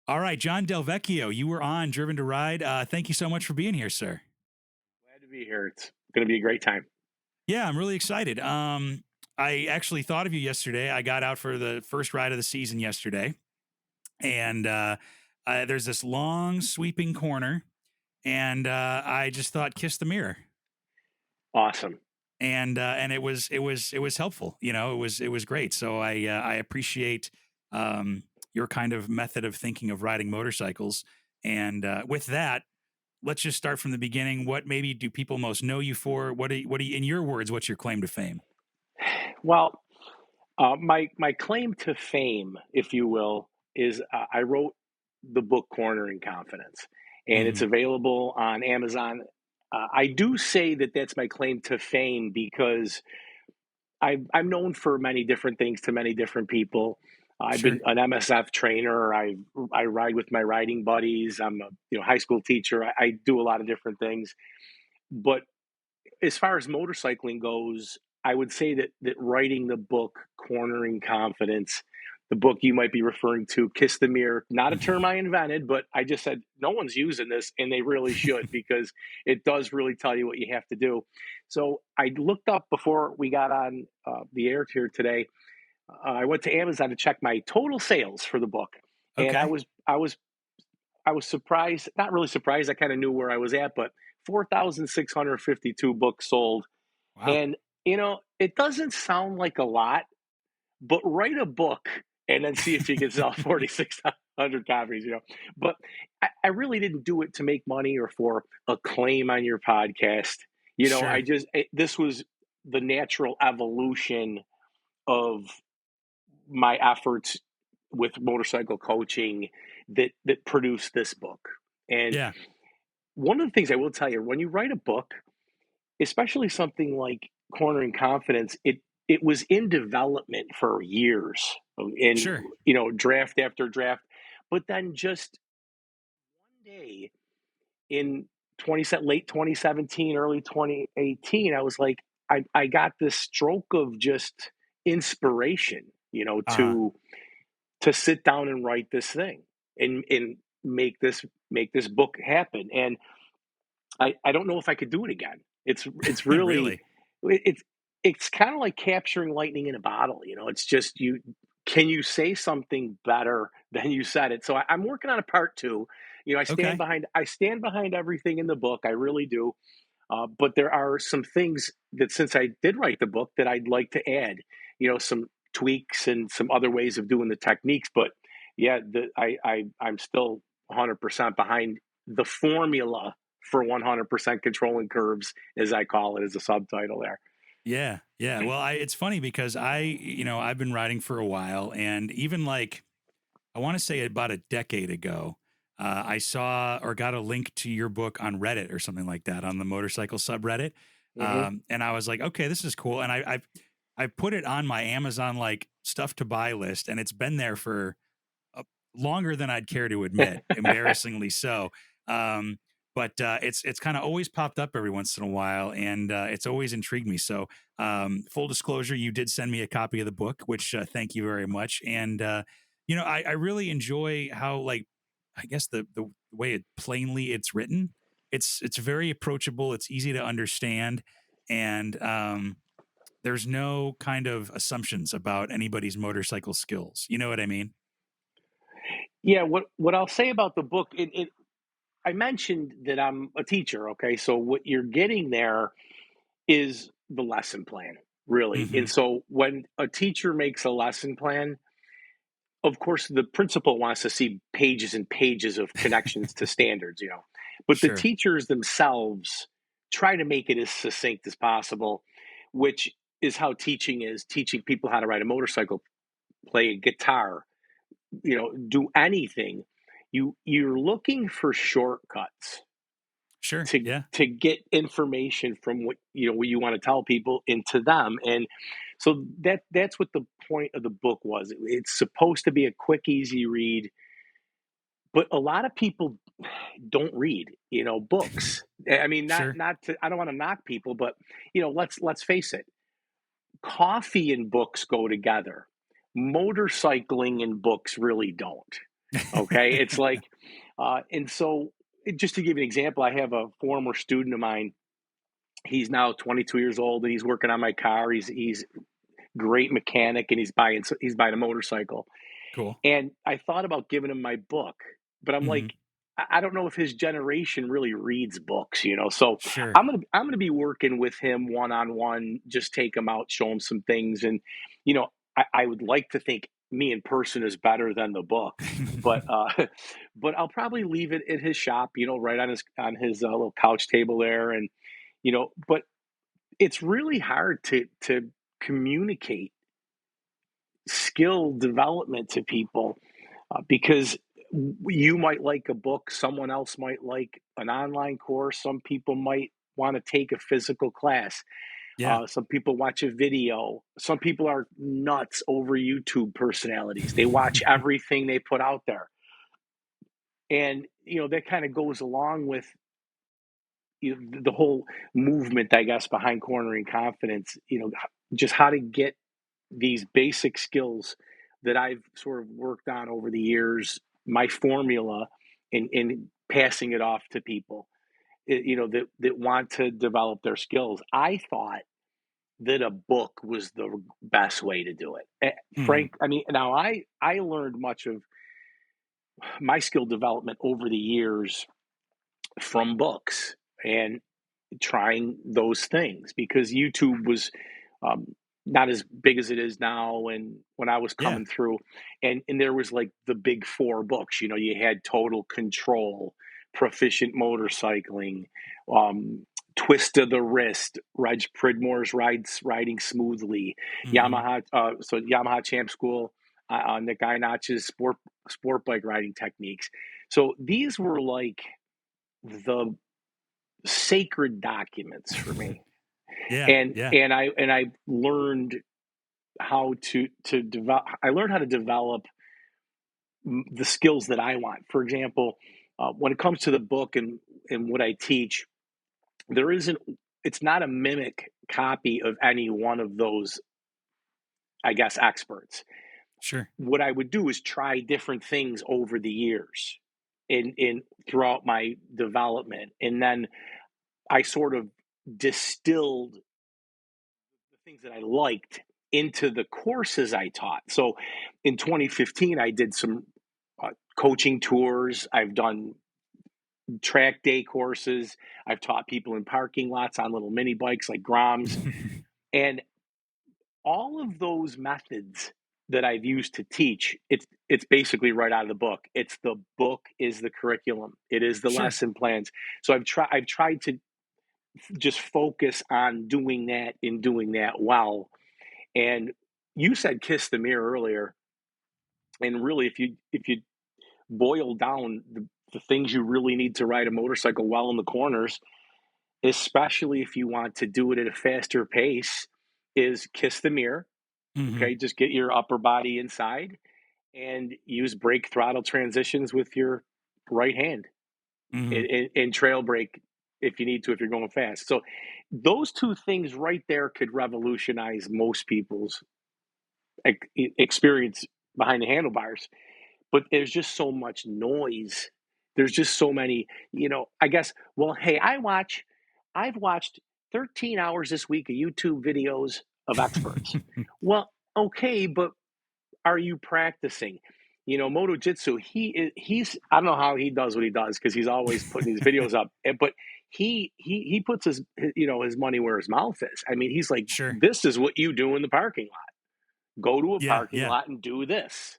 All right, Jon DelVecchio, you were on Driven to Ride. Thank you so much for being here, sir. Glad to be here. It's going to be a great time. Yeah, I'm really excited. I actually thought of you yesterday. I got out for the first ride of the season yesterday, and there's this long sweeping corner, and I just thought, kiss the mirror, Awesome. and it was helpful. It was great. So I appreciate your kind of method of thinking of riding motorcycles, and with that, let's just start from the beginning. What maybe do people most know you for? What do you, in your words, what's your claim to fame? Well, my claim to fame, if you will, is I wrote the book Cornering Confidence, and it's Hmm. available on Amazon. I do say that that's my claim to fame because I'm known for many different things to many different people. I've been Sure. an MSF trainer. I ride with my riding buddies. I'm a high school teacher. I do a lot of different things, but as far as motorcycling goes, I would say that writing the book Cornering Confidence, the book you might be referring to, Kiss the Mirror, not a term I invented, but I just said no one's using this and they really should because it does really tell you what you have to do. So I looked up before we got on the air here today. I went to Amazon to check my total sales for the book, and I Okay. was I was I was surprised, not really surprised. I kind of knew where I was at, but 4,652 books sold. Wow. And, it doesn't sound like a lot, but write a book and then see if you can sell 4,600 copies, But I really didn't do it to make money or for a claim on your podcast. Sure. This was the natural evolution of my efforts with motorcycle coaching that produced this book. And Yeah. one of the things I will tell you, when you write a book, especially something like Cornering Confidence, it was in development for years, in Sure. draft after draft. But then just one day in late 2017, early 2018, I was like, I got this stroke of just inspiration, Uh-huh. to sit down and write this thing and make this book happen. And I don't know if I could do it again. It's really Really? it's it's kind of like capturing lightning in a bottle. It's just you. Can you say something better than you said it? So I'm working on a part two. Okay. I stand behind everything in the book. I really do. But there are some things that since I did write the book that I'd like to add. Some tweaks and some other ways of doing the techniques. But yeah, I'm still 100% behind the formula for 100% controlling curves, as I call it, as a subtitle there. Yeah. Yeah. Well, it's funny because I've been riding for a while, and even like, I want to say about a decade ago, I saw or got a link to your book on Reddit or something like that on the motorcycle subreddit. Hmm. And I was like, okay, this is cool. And I put it on my Amazon like stuff to buy list, and it's been there for uh, longer than I'd care to admit, embarrassingly so. Um, but it's kind of always popped up every once in a while, and it's always intrigued me. So, full disclosure, you did send me a copy of the book, which thank you very much. And I really enjoy how, like, I guess the way it's written. It's very approachable. It's easy to understand, and there's no kind of assumptions about anybody's motorcycle skills. You know what I mean? Yeah, what I'll say about the book, I mentioned that I'm a teacher. Okay, so what you're getting there is the lesson plan, really. And Hmm. so when a teacher makes a lesson plan, of course, the principal wants to see pages and pages of connections to standards, but the Sure. teachers themselves try to make it as succinct as possible, which is how teaching is teaching people how to ride a motorcycle, play a guitar, do anything. You're looking for shortcuts Sure. to Yeah. to get information from what you want to tell people into them. And so that's what the point of the book was. It's supposed to be a quick, easy read, but a lot of people don't read, books. I mean, Sure. I don't want to knock people, but let's face it, coffee and books go together. Motorcycling and books really don't. Okay. It's like, and so just to give you an example, I have a former student of mine. He's now 22 years old and he's working on my car. He's great mechanic and he's buying a motorcycle. Cool. And I thought about giving him my book, but I'm Mhm. like, I don't know if his generation really reads books, you know. So Sure. I'm gonna be working with him one on one, just take him out, show him some things, and you know, I would like to think me in person is better than the book, but but I'll probably leave it at his shop, you know, right on his little couch table there, and you know, but it's really hard to communicate skill development to people because you might like a book, someone else might like an online course, some people might want to take a physical class, Yeah. some people watch a video, some people are nuts over YouTube personalities. They watch everything they put out there, and you know that kind of goes along with the whole movement, I guess, behind cornering confidence. You know, just how to get these basic skills that I've sort of worked on over the years, my formula, in passing it off to people, you know, that want to develop their skills. I thought that a book was the best way to do it. Mhm. Frank, I mean, now I learned much of my skill development over the years from books and trying those things because YouTube was um, not as big as it is now. And when I was Yeah. coming through, and there was like the big four books. You know, you had Total Control, Proficient Motorcycling, um, Twist of the Wrist, Reg Pridmore's Riding Smoothly, Mhm. Yamaha Champ School, Nick Einach's sport bike riding techniques. So these were like the sacred documents for me. Yeah. And Yeah. I learned how to develop. I learned how to develop the skills that I want. For example, when it comes to the book and what I teach, there isn't. It's not a mimic copy of any one of those, I guess, experts. Sure. What I would do is try different things over the years in throughout my development, and then I sort of distilled the things that I liked into the courses I taught. So in 2015, I did some coaching tours. I've done track day courses. I've taught people in parking lots on little mini bikes like Groms. And all of those methods that I've used to teach, it's basically right out of the book. It's the book is the curriculum. It is the Sure. lesson plans. So I've tried to just focus on doing that and doing that well. And you said kiss the mirror earlier, and really, if you boil down the things you really need to ride a motorcycle well in the corners, especially if you want to do it at a faster pace, is kiss the mirror. Mhm. Okay, just get your upper body inside and use brake throttle transitions with your right hand, Mhm. and trail brake if you need to if you're going fast. So those two things right there could revolutionize most people's experience behind the handlebars. But there's just so much noise. There's just so many, you know, I guess, well, hey, I've watched 13 hours this week of YouTube videos of experts. Well, okay, but are you practicing? You know, Moto Jitsu, he's I don't know how he does what he does because he's always putting these videos up, but he puts you know his money where his mouth is. I mean, he's like, Sure. this is what you do in the parking lot. Go to a Yeah. parking Yeah. lot and do this.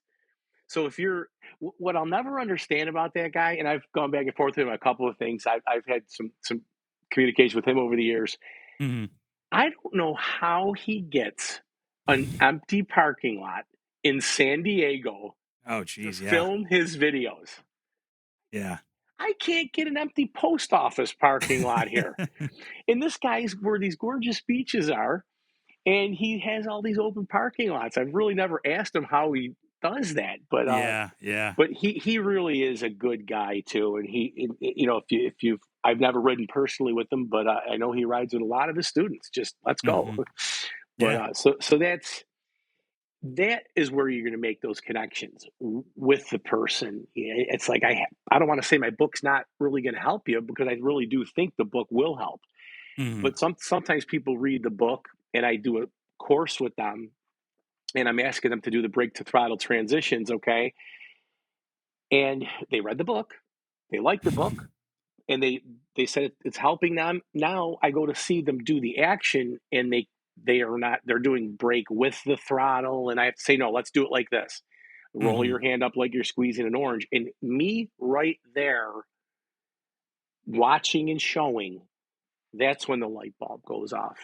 So if you're what I'll never understand about that guy, and I've gone back and forth with him on a couple of things. I've had some communication with him over the years. Mhm. I don't know how he gets an empty parking lot in San Diego Oh, to geez. Yeah. film his videos. Yeah. I can't get an empty post office parking lot here. And this guy's where these gorgeous beaches are, and he has all these open parking lots. I've really never asked him how he does that, Yeah. Yeah. but he really is a good guy too. And you know, if you I've never ridden personally with him, but I know he rides with a lot of his students. Just let's go. Mhm. But Yeah. so that's that is where you're going to make those connections with the person. It's like I don't want to say my book's not really going to help you, because I really do think the book will help. Mhm. But sometimes people read the book, and I do a course with them, and I'm asking them to do the brake to throttle transitions, okay? And they read the book, they liked the book, and they said it's helping them. Now I go to see them do the action, and they are not, they're doing brake with the throttle, and I have to say, no, let's do it like this. Roll Mhm. your hand up like you're squeezing an orange. And me right there watching and showing, that's when the light bulb goes off.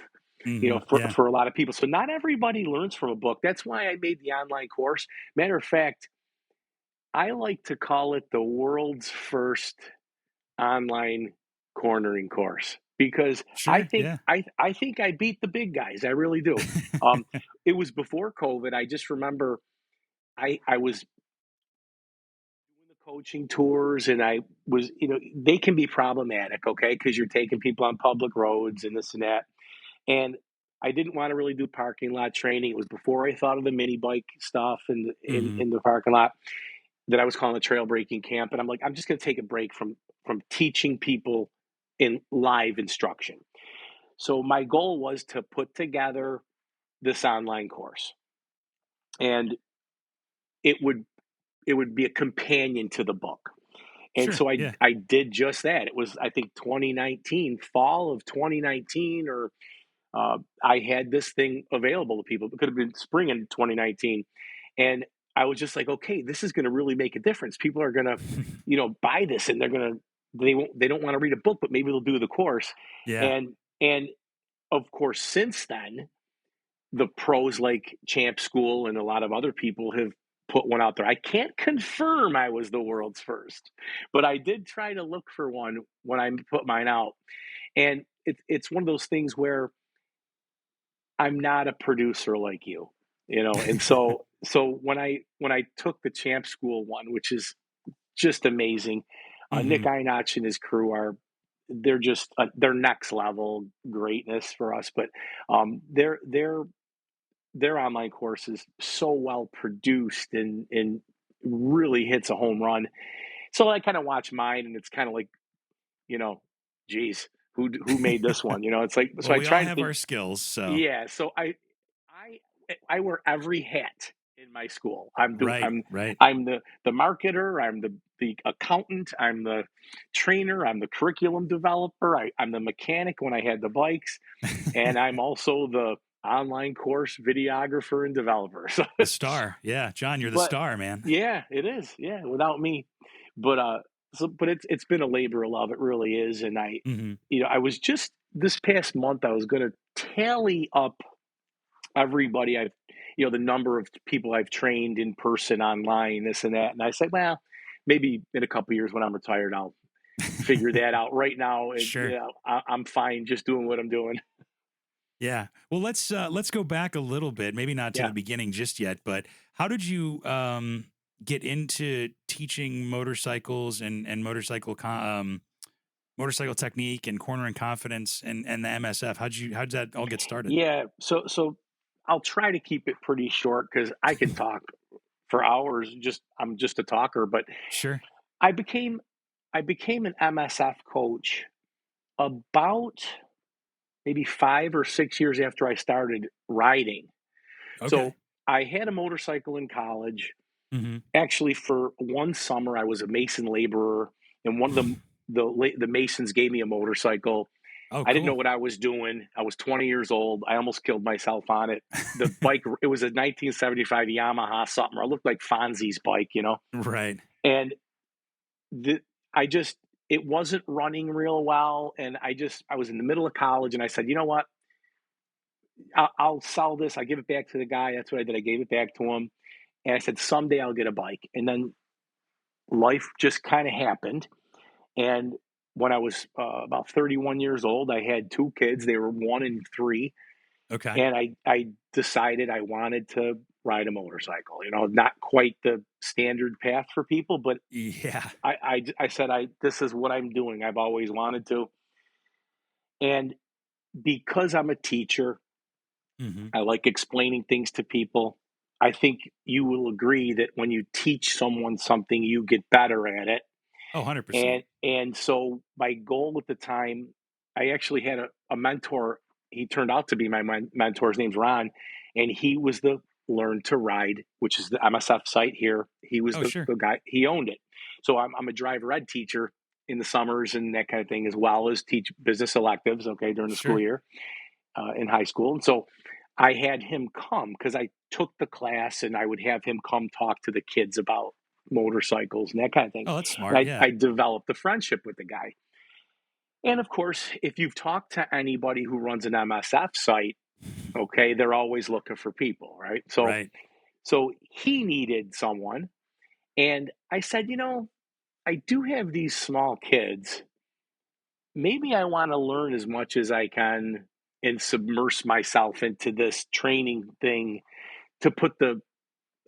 Mhm. For Yeah. a lot of people. So not everybody learns from a book. That's why I made the online course. Matter of fact, I like to call it the world's first online cornering course, because Sure. Yeah. I think I beat the big guys. I really do. Um, it was before COVID. I just remember I was doing the coaching tours, and I was, they can be problematic, okay, because you're taking people on public roads and this and that. And I didn't want to really do parking lot training. It was before I thought of the mini bike stuff Mhm. in the parking lot, that I was calling a trail breaking camp. And I'm like, I'm just going to take a break from teaching people in live instruction. So my goal was to put together this online course, and it would it would be a companion to the book. And Sure. so Yeah. I did just that. It was, I think, 2019, fall of 2019, or I had this thing available to people. It could have been spring in 2019. And I was just like, okay, this is going to really make a difference. People are going to, buy this, and they don't want to read a book, but maybe they'll do the course. Yeah. And of course, since then, the pros like Champ School and a lot of other people have put one out there. I can't confirm I was the world's first, but I did try to look for one when I put mine out. And it's one of those things where I'm not a producer like you. And so when I took the Champ School one, which is just amazing, Nick Mhm. Einach and his crew they're just they're next level greatness for us. But their online course is so well produced, and really hits a home run. So I kind of watch mine, and it's kind of like, you know, geez, who made this one? It's like, so Well, I we all try to have think. our skills, so Yeah, so I wear every hat in my school. I'm do right, right. I'm the marketer, I'm the accountant, I'm the trainer, I'm the curriculum developer, I'm the mechanic when I had the bikes, and I'm also the online course videographer and developer. So, The star. Yeah, John, you're the but star, man. yeah, it is. Yeah, without me, but but it's been a labor of love. It really is, and Mhm. I was just this past month, I was going to tally up everybody the number of people I've trained in person, online, this and that. And I said, well, maybe in a couple of years when I'm retired, I'll figure that out. Right now, Sure. I'm fine just doing what I'm doing. Yeah. Well, let's go back a little bit. Maybe not to Yeah. the beginning just yet, but how did you get into teaching motorcycles and motorcycle technique and cornering confidence and the MSF? How'd that all get started? Yeah. So I'll try to keep it pretty short, because I can talk for hours. I'm just a talker. But Sure. I became I became an MSF coach about maybe 5 or 6 years after I started riding. So Okay. I had a motorcycle in college. Hmm. Actually, for one summer, I was a mason laborer, and one of the masons gave me a motorcycle. Oh, I didn't know cool. what I was doing. I was 20 years old. I almost killed myself on it. The bike, it was a 1975 Yamaha something. I looked like Fonzie's bike. Right. And the I just it wasn't running real well, and I was in the middle of college, and I said, you know what? I'll sell this. I give it back to the guy. That's what I did. I gave it back to him, and I said, someday I'll get a bike. And then life just kind of happened. And when I was about 31 years old, I had two kids. They were 1 and 3, Okay. and I decided I wanted to ride a motorcycle. Not quite the standard path for people, but Yeah. I said, this is what I'm doing. I've always wanted to. And because I'm a teacher, Hmm. I like explaining things to people. I think you will agree that when you teach someone something, you get better at it. Oh, 100%. And so my goal at the time, I actually had a mentor. He turned out to be my mentor. His name's Ron, and he was the Learn to Ride, which is the MSF site here. He was Oh, sure. the guy. He owned it. So I'm a driver ed teacher in the summers and that kind of thing, as well as teach business electives. Okay, during the school Sure. year in high school, and so I had him come because I took the class, and I would have him come talk to the kids about motorcycles and that kind of thing. Oh, that's And smart. I Yeah. developed a friendship with the guy. And of course, if you've talked to anybody who runs an MSF site, okay, they're always looking for people, right? So Right. so he needed someone, and I said, I do have these small kids. Maybe I want to learn as much as I can and submerge myself into this training thing to put the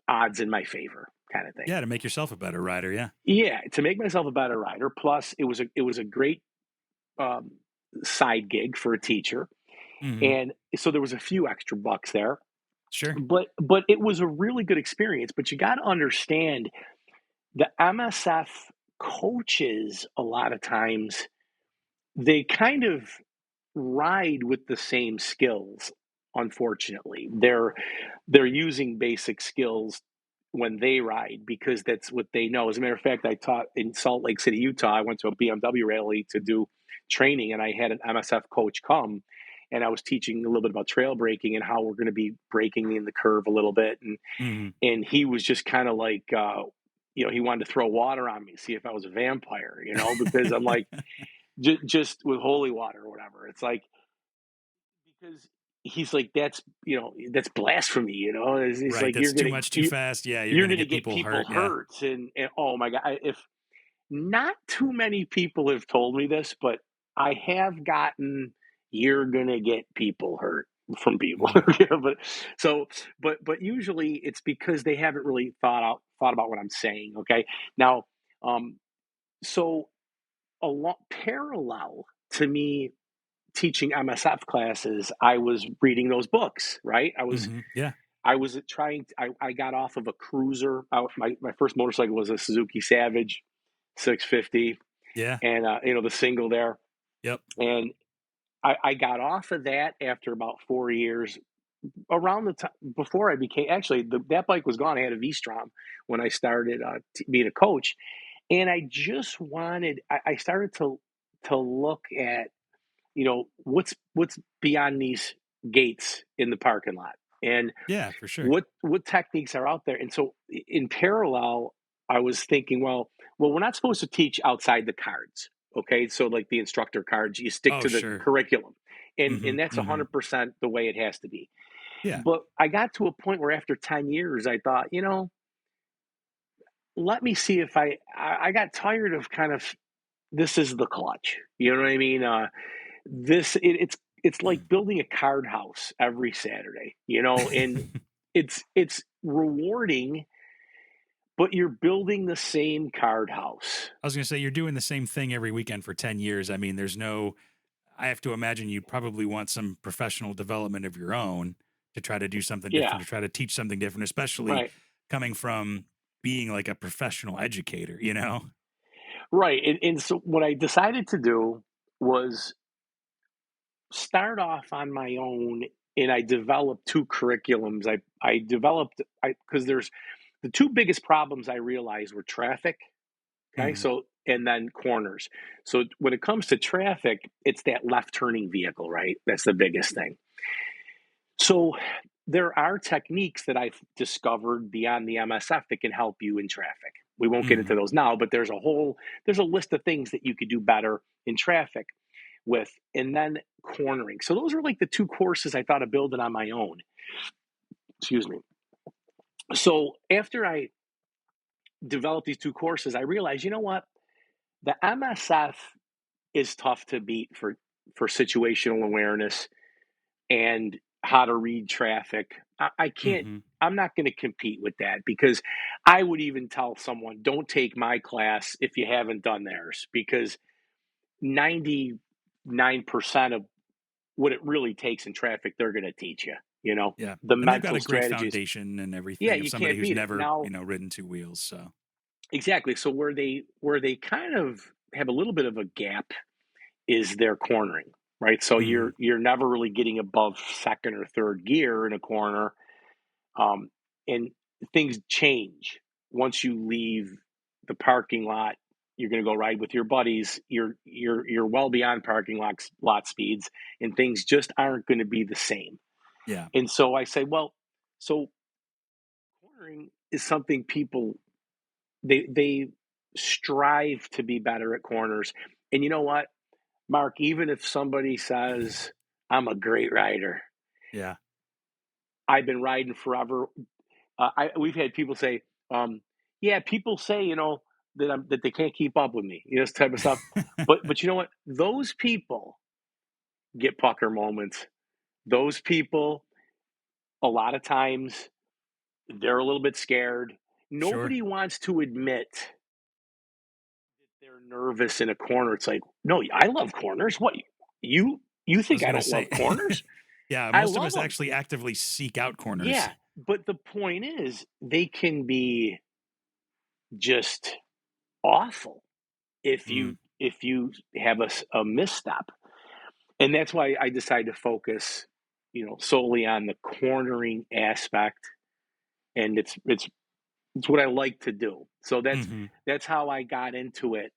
odds in my favor, kind of thing. Yeah, to make yourself a better rider. Yeah. Yeah, to make myself a better rider. Plus, it was a great um, side gig for a teacher, Hmm. and so there was a few extra bucks there. Sure. But it was a really good experience. But you got to understand the MSF coaches a lot of times they kind of ride with the same skills. Unfortunately, they're using basic skills when they ride because that's what they know. As a matter of fact, I taught in Salt Lake City, Utah. I went to a BMW rally to do training, and I had an MSF coach come, and I was teaching a little bit about trail braking and how we're going to be braking in the curve a little bit, Hmm. and he was just kind of like, he wanted to throw water on me, see if I was a vampire, because I'm like just with holy water or whatever. It's like because he's like that's blasphemy. It's Right. like That's too much too fast. Yeah. You're you're going to gonna get get people people hurt. Yeah. hurt, and oh my god, if not too many people have told me this, but I have gotten you're gonna get people hurt from people. Mhm. But so but usually it's because they haven't really thought about what I'm saying. Okay, now um so a lot parallel to me teaching MSF classes, I was reading those books, right? Yeah. I was I got off of a cruiser. My first motorcycle was a Suzuki Savage 650, Yeah. and the single there. Yep. And I got off of that after about 4 years. Around the time before I became actually that bike was gone. I had a V-Strom when I started being a coach, and I just wanted. I started to look at what's beyond these gates in the parking lot, and Yeah, for sure. what techniques are out there. And so in parallel, I was thinking, well, we're not supposed to teach outside the cards. Okay, so like the instructor cards, you stick Oh, to the sure. curriculum, and Hmm. that's Hmm. 100% the way it has to be. Yeah. But I got to a point where after 10 years, I thought, let me see if I got tired of kind of this is the clutch. You know what I mean? It's like building a card house every Saturday, and it's rewarding, but you're building the same card house. I was going to say, you're doing the same thing every weekend for 10 years. I mean, I have to imagine you probably want some professional development of your own to try to do something Yeah, different, to try to teach something different, especially right, coming from being like a professional educator, you know? right. And so what I decided to do was start off on my own, and I developed two curriculums. I developed I because there's the two biggest problems I realized were traffic. Okay, Hmm. so and then corners. So when it comes to traffic, it's that left turning vehicle, right? That's the biggest thing. So there are techniques that I've discovered beyond the MSF that can help you in traffic. We won't get into Hmm. those now, but there's a list of things that you could do better in traffic with, and then cornering. So those are like the two courses I thought of building on my own. Excuse me. So after I developed these two courses, I realized, you know what? The MSF is tough to beat for situational awareness and how to read traffic. I can't. Hmm. I'm not going to compete with that because I would even tell someone, don't take my class if you haven't done theirs because 99% of what it really takes in traffic, they're going to teach you. Yeah. the And they've got mental a great strategies. foundation and Yeah, everything of you somebody can't who's beat it. never, Now, ridden two wheels. So, exactly. So where they kind of have a little bit of a gap is their cornering, right? So mhm. you're never really getting above second or third gear in a corner, um, and things change once you leave the parking lot. You're going to go ride with your buddies. You're well beyond parking lot speeds, and things just aren't going to be the same. Yeah. And so I say, well, so cornering is something people they strive to be better at corners. And you know what, Mark? Even if somebody says I'm a great rider, Yeah. I've been riding forever. We've had people say, "Yeah, people say that they can't keep up with me," this type of stuff. But you know what? Those people get pucker moments. Those people, a lot of times, they're a little bit scared. Sure. Nobody wants to admit that they're nervous in a corner. It's like, no, I love corners. What, you I think was I gonna don't love say, corners? yeah, I most of love us them. actually actively seek out corners. Yeah, but the point is, they can be just awful if Mm, you have a misstep. And that's why I decided to focus, solely on the cornering aspect, and it's what I like to do. So mhm. that's how I got into it.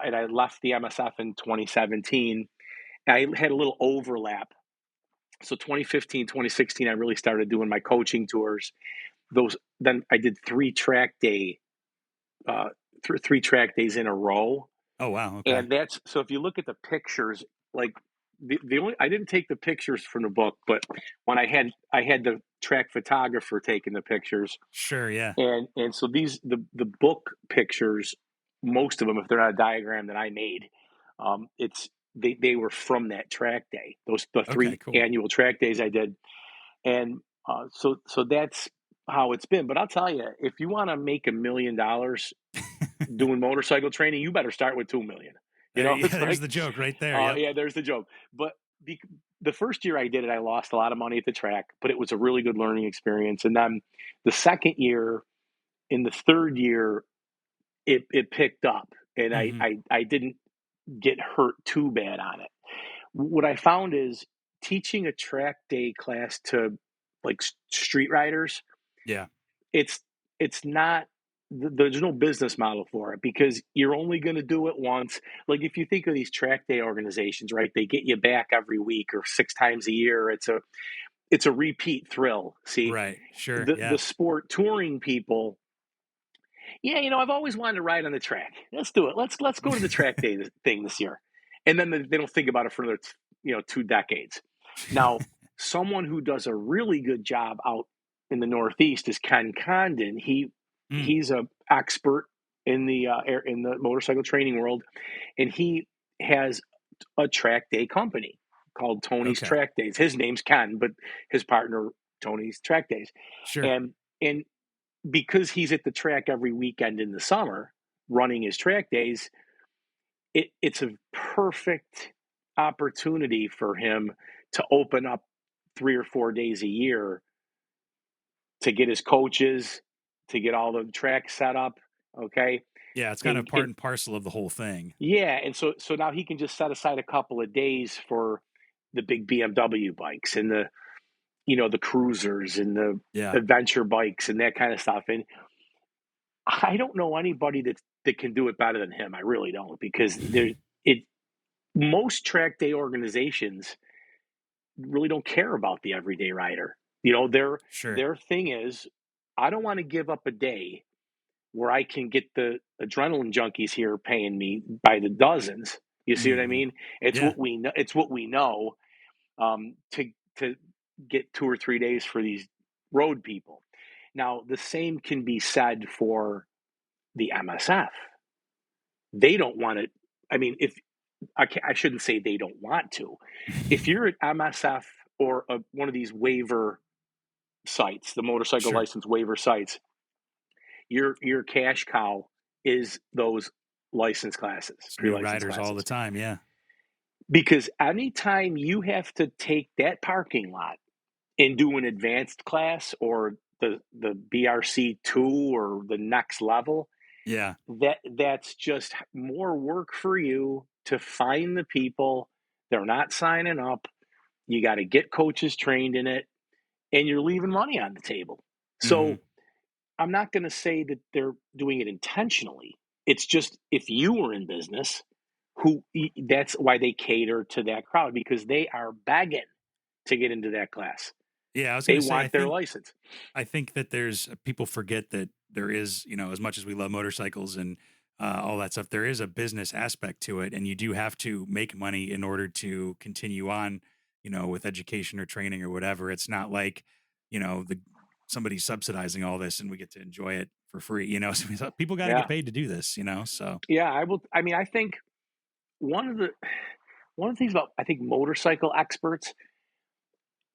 And I left the MSF in 2017. I had a little overlap. So 2015, 2016, I really started doing my coaching tours. Those Then I did uh, three track days in a row. Oh, wow, okay. And that's so if you look at the pictures, like the only I didn't take the pictures from the book, but when I had the track photographer taking the pictures, Sure, yeah. and so the book pictures, most of them, if they're not a diagram that I made, it's they were from that track day. The Okay, three cool. annual track days I did, and so that's how it's been. But I'll tell you, if you want to make $1 million doing motorcycle training, you better start with 2 million. There yeah, It's there's like, the joke right there, yep. yeah, there's the joke. But the first year I did it, I lost a lot of money at the track, but it was a really good learning experience. And then the second year, in the third year, it picked up, and I, Mhm. I I didn't get hurt too bad on it. What I found is teaching a track day class to like street riders, Yeah, it's it's not there's no business model for it because you're only going to do it once. Like if you think of these track day organizations, right? They get you back every week or 6 times a year. It's a repeat thrill. See, right. Sure, the yeah. sport touring people, yeah, I've always wanted to ride on the track. Let's do it. Let's go to the track day thing this year. And then they don't think about it for another 2 decades. Now, someone who does a really good job out in the Northeast is Ken Condon. Mm, He's a expert in the motorcycle training world, and he has a track day company called Tony's okay. Track Days. His name's Ken, but his partner Tony's Track Days, Sure. and because he's at the track every weekend in the summer running his track days, it's a perfect opportunity for him to open up 3 or 4 days a year to get his coaches, to get all the tracks set up. Okay. Yeah, it's kind of part And and parcel of the whole thing. yeah. And so now he can just set aside a couple of days for the big BMW bikes and the cruisers and the Yeah, adventure bikes and that kind of stuff. And I don't know anybody that can do it better than him. I really don't, because it most track day organizations really don't care about the everyday rider. Their sure. their thing is, I don't want to give up a day where I can get the adrenaline junkies here paying me by the dozens. You see what I Mhm. mean? It's Yeah, what we know. It's what we know. To get 2 or 3 days for these road people. Now, the same can be said for the MSF. They don't want to. I mean, if I shouldn't say they don't want to. If you're at MSF or one of these waiver sites, the motorcycle sure. license waiver sites, your cash cow is those license classes, It's new pre-license riders all the classes. time, yeah. Because anytime you have to take that parking lot and do an advanced class or the BRC2 or the next level, Yeah. that's just more work for you to find the people. They're not signing up. You got to get coaches trained in it, and you're leaving money on the table. Hmm. So I'm not going to say that they're doing it intentionally. It's just if you were in business, that's why they cater to that crowd because they are begging to get into that class. Yeah, I was They gonna say, want their license. I think that there's people forget that there is, as much as we love motorcycles and all that stuff, there is a business aspect to it, and you do have to make money in order to continue on, with education or training or whatever. It's not like, the somebody's subsidizing all this and we get to enjoy it for free. So people got to get Yeah, paid to do this. So yeah. I will. I mean, I think one of the one of the things about I think motorcycle experts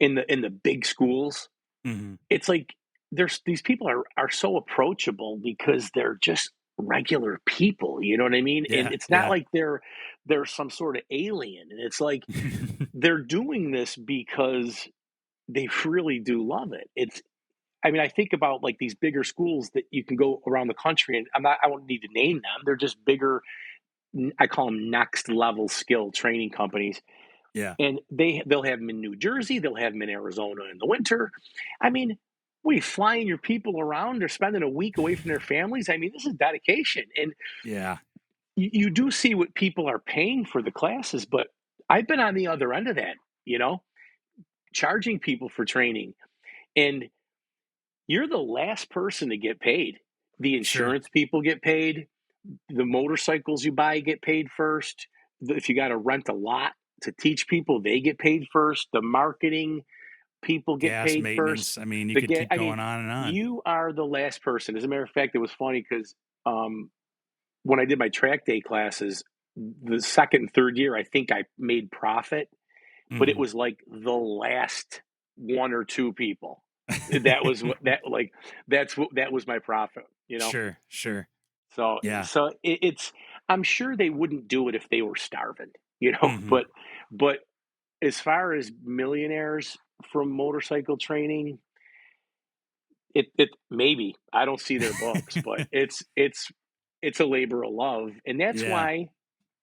in the big schools, hmm it's like there's these people are so approachable because they're just regular people. You know what I mean? And yeah, it's not yeah, like they're some sort of alien. And it's like they're doing this because they really do love it. It's I mean, I think about like these bigger schools that you can go around the country, and I won't need to name them. They're just bigger. I call them next level skill training companies, yeah, and they'll have them in New Jersey, they'll have them in Arizona in the winter. I mean, we flying your people around. They're spending a week away from their families. I mean, this is dedication, and yeah, you do see what people are paying for the classes. But I've been on the other end of that, you know, charging people for training, and you're the last person to get paid. The sure, insurance people get paid. The motorcycles you buy get paid first. If you got to rent a lot to teach people, they get paid first. The marketing people get gas paid first. maintenance. I mean, you could keep I mean, going on and on. you are the last person. As a matter of fact, it was funny because when I did my track day classes, the second and third year, I think I made profit, but it Hmm. was like the last one or two people. That was what that like. That was my profit. You know. Sure, sure. So Yeah. so it's. I'm sure they wouldn't do it if they were starving. You know, Mhm. but as far as millionaires from motorcycle training, it maybe I don't see their books, but it's a labor of love, and that's Yeah, why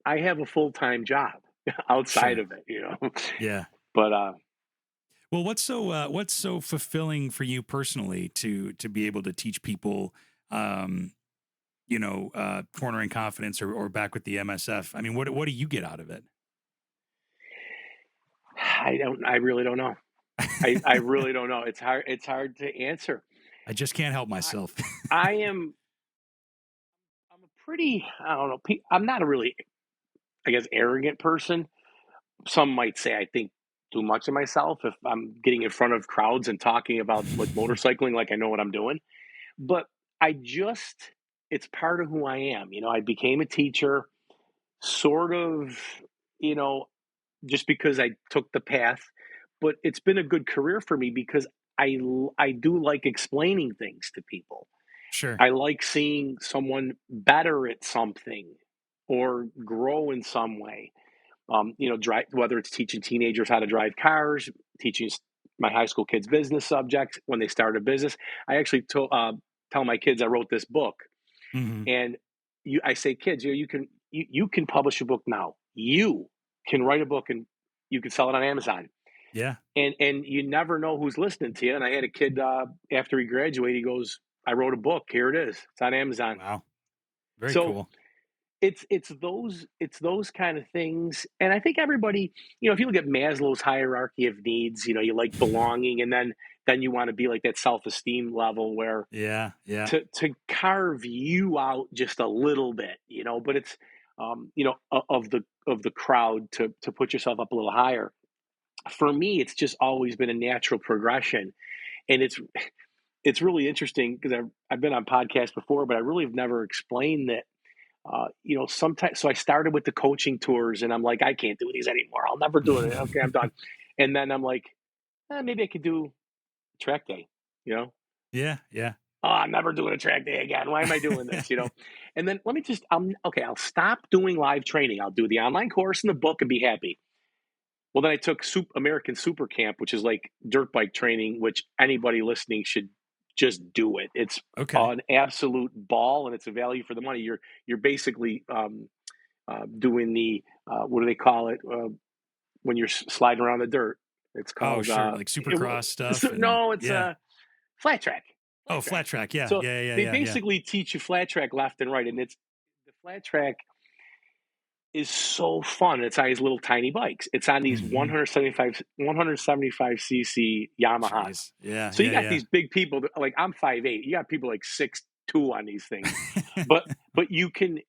I have a full-time job outside sure. of it, you know. Yeah. But Well, what's so fulfilling for you personally to be able to teach people, um, cornering confidence or back with the MSF? I mean, what do you get out of it? I really don't know. I really don't know. It's hard to answer. I just can't help I myself. I am I'm a pretty I don't know. I'm not a really I guess arrogant person. Some might say I think too much of myself if I'm getting in front of crowds and talking about like motorcycling like I know what I'm doing. But I just it's part of who I am. You know, I became a teacher sort of, you know, just because I took the path, but it's been a good career for me because I do like explaining things to people. Sure. I like seeing someone better at something or grow in some way. Drive whether it's teaching teenagers how to drive cars, teaching my high school kids business subjects when they start a business. I actually tell my kids I wrote this book, Mhm. and I say, kids, you can publish a book now. You can write a book and you can sell it on Amazon. Yeah. And you never know who's listening to you. And I had a kid after he graduated, he goes, I wrote a book. Here it is. It's on Amazon. Wow. Very So cool. it's those kind of things. And I think everybody, if you look at Maslow's hierarchy of needs, you like belonging, and then you want to be like that self-esteem level where Yeah, yeah. to carve you out just a little bit, but it's of the crowd to put yourself up a little higher. For me, it's just always been a natural progression, and it's really interesting because I've been on podcasts before, but I really have never explained that. Sometimes, so I started with the coaching tours, and I'm like, I can't do these anymore. I'll never do it. Okay, I'm done. And then I'm like, maybe I could do track day. You know, Yeah, yeah. oh, I'm never doing a track day again. Why am I doing this? And then let me just, okay, I'll stop doing live training. I'll do the online course and the book and be happy. Well, then I took American Super Camp, which is like dirt bike training, which anybody listening should just do it. It's Okay. an absolute ball, and it's a value for the money. You're basically doing the what do they call it when you're sliding around the dirt? It's Oh, called sure. Like Supercross stuff and no, it's yeah. flat track. Oh, Flat track. flat track. Yeah. So Yeah. Yeah. they Yeah. Yeah. basically teach you flat track left and right, and it's the flat track is so fun. It's on these little tiny bikes. It's on these Hmm. 175 cc Yamahas. Jeez. Yeah. So you got Yeah. these big people like I'm 5'8". You got people like 6'2" on these things. But you can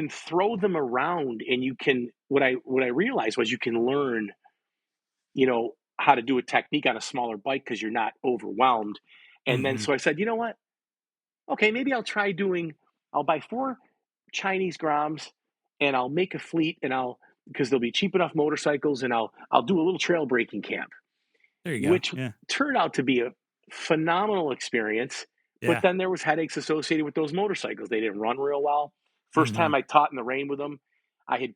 throw them around, and you can what I realized was you can learn, how to do a technique on a smaller bike because you're not overwhelmed. And then Hmm. so I said, you know what? Okay, maybe I'll buy 4 Chinese Groms, and I'll make a fleet, and because they'll be cheap enough motorcycles, and I'll do a little trail breaking camp, There you go. which Yeah. turned out to be a phenomenal experience. But Yeah. then there was headaches associated with those motorcycles. They didn't run real well. First Hmm. time I taught in the rain with them, I had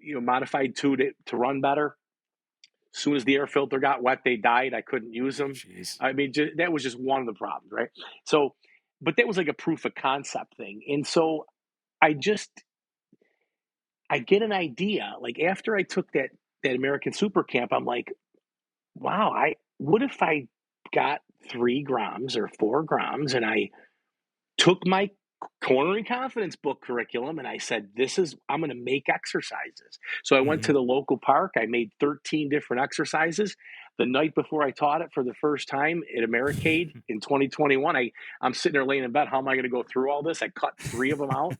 modified two to run better. As soon as the air filter got wet, they died. I couldn't use them. Jeez. I mean, that was just one of the problems, right? So, but that was like a proof of concept thing. And so I just I get an idea. Like after I took that American Super Camp, I'm like, wow, I what if I got 3 grams or 4 grams, and I took my cornering confidence book curriculum, and I said, I'm going to make exercises. So I went Hmm. to the local park. I made 13 different exercises. The night before I taught it for the first time at Americade in 2021, I'm sitting there laying in bed. How am I going to go through all this? I cut 3 of them out.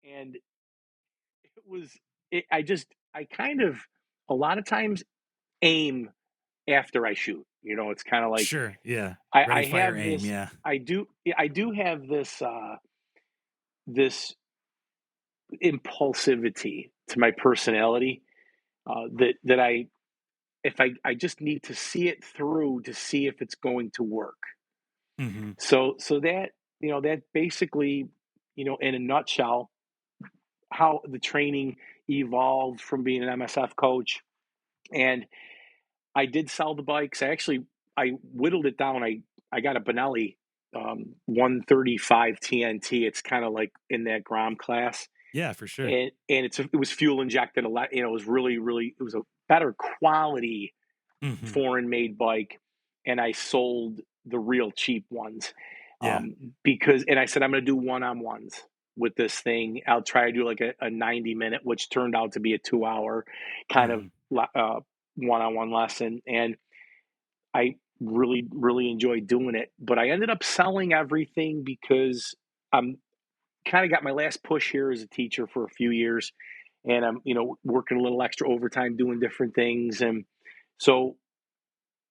And it was, I kind of, a lot of times aim after I shoot. It's kind of like, Sure. Yeah. I Ready, fire, have aim. this, Yeah. I do have this impulsivity to my personality, that I just need to see it through to see if it's going to work. Hmm. So that basically, in a nutshell, how the training evolved from being an MSF coach. And I did sell the bikes. I whittled it down. I got a Benelli 135 TNT. It's kind of like in that Grom class, Yeah, for sure. and it was fuel injected. It was really it was a better quality Hmm. foreign made bike, and I sold the real cheap ones, Yeah. because and I said I'm going to do one-on-ones with this thing. I'll try to do like a 90-minute, which turned out to be a 2-hour kind of Hmm. one-on-one lesson, and I really enjoyed doing it. But I ended up selling everything because I'm kind of got my last push here as a teacher for a few years, and I'm working a little extra overtime doing different things. And so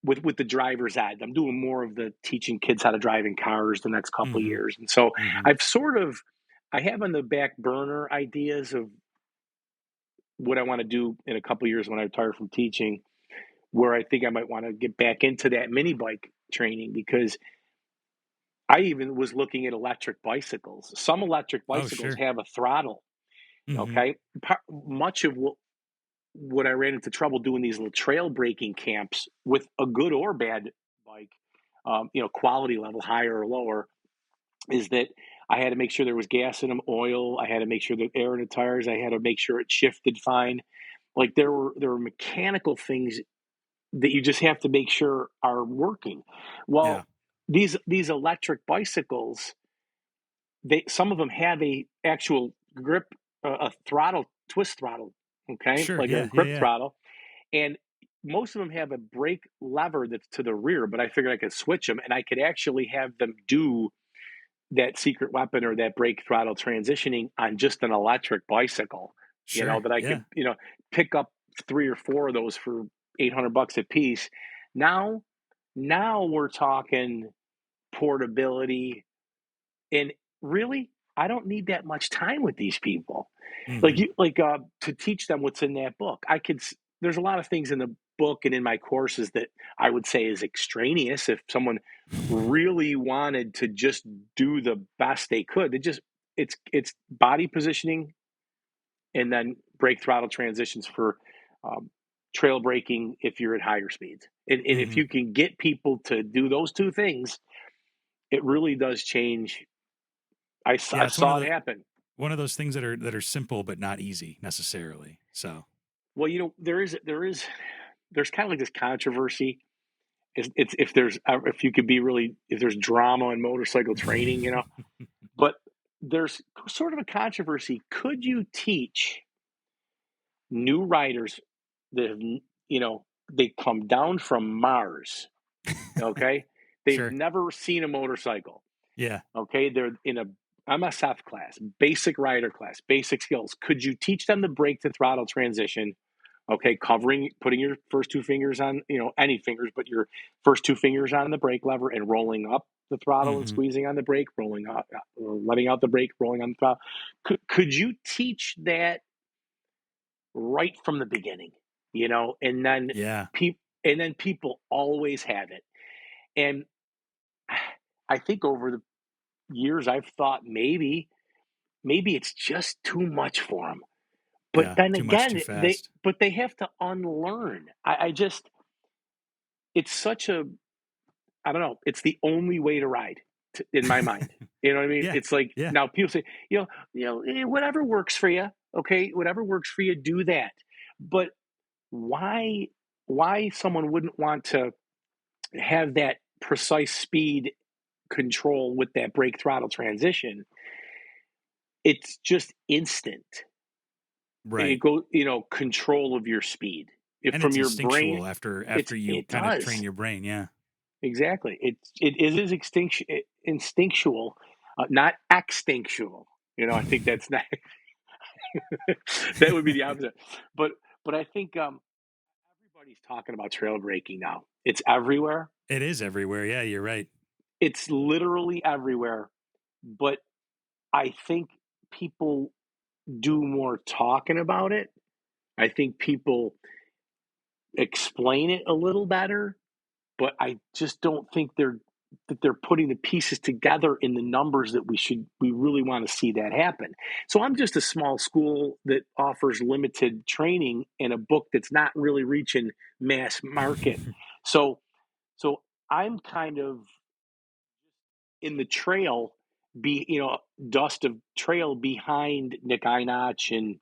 with the driver's ed, I'm doing more of the teaching kids how to drive in cars the next couple of Hmm. years. And so Hmm. I've sort of I have on the back burner ideas of what I want to do in a couple of years when I retire from teaching, where I think I might want to get back into that mini bike training, because I even was looking at electric bicycles. Some electric Oh, bicycles sure. have a throttle. Hmm. Okay, much of what I ran into trouble doing these little trail breaking camps with a good or bad bike, quality level higher or lower, is that I had to make sure there was gas in them, oil. I had to make sure the air in the tires. I had to make sure it shifted fine. Like there were mechanical things that you just have to make sure are working. Yeah. Well, these electric bicycles, some of them have a actual grip, a throttle, twist throttle, okay, Sure. like a Yeah. Yeah. grip Yeah. throttle, and most of them have a brake lever that's to the rear. But I figured I could switch them, and I could actually have them do that secret weapon or that brake throttle transitioning on just an electric bicycle. Sure. That I Yeah. could pick up 3 or 4 of those for $800 a piece. Now, now we're talking portability. And really, I don't need that much time with these people. Hmm. To teach them what's in that book. There's a lot of things in the book and in my courses that I would say is extraneous. If someone really wanted to just do the best they could, it's body positioning and then brake throttle transitions for trail braking if you're at higher speeds. And if Hmm. you can get people to do those two things, it really does change. Yeah, I it's one of saw it the happen. one of those things that are simple but not easy necessarily. So Well, there's kind of like this controversy. It's if there's if you could be really if there's drama in motorcycle training, but there's sort of a controversy. Could you teach new riders that have, they come down from Mars? Okay, they've sure. never seen a motorcycle. Yeah. Okay, they're in a MSF class, basic rider class, basic skills. Could you teach them the brake to throttle transition? Okay, putting your first two fingers on, any fingers, but your first two fingers on the brake lever and rolling up the throttle and Hmm. squeezing on the brake, rolling out, letting out the brake, rolling on the throttle. Could you teach that right from the beginning? And then Yeah. people always have it. And I think over the years, I've thought maybe it's just too much for them. But Yeah. then Too much too again, fast. they have to unlearn. I just it's such a I don't know. It's the only way to ride, in my mind. You know what I mean? Yeah. It's like Yeah. now people say, whatever works for you. Okay, whatever works for you, do that. But why? Why someone wouldn't want to have that precise speed control with that brake throttle transition? It's just instant. It Right. goes, control of your speed. If And from it's your brain, instinctual after you it kind of train does. your brain. Yeah. Exactly. It is instinctual, not extinctual. I think that's not that would be the opposite. But I think everybody's talking about trail braking now. It's everywhere. It is everywhere. Yeah, you're right. It's literally everywhere. But I think people do more talking about it. I think people explain it a little better, but I just don't think they're putting the pieces together in the numbers that we really want to see that happen. So I'm just a small school that offers limited training in a book that's not really reaching mass market. So I'm kind of in the trail, be dust of trail behind Nick Einach and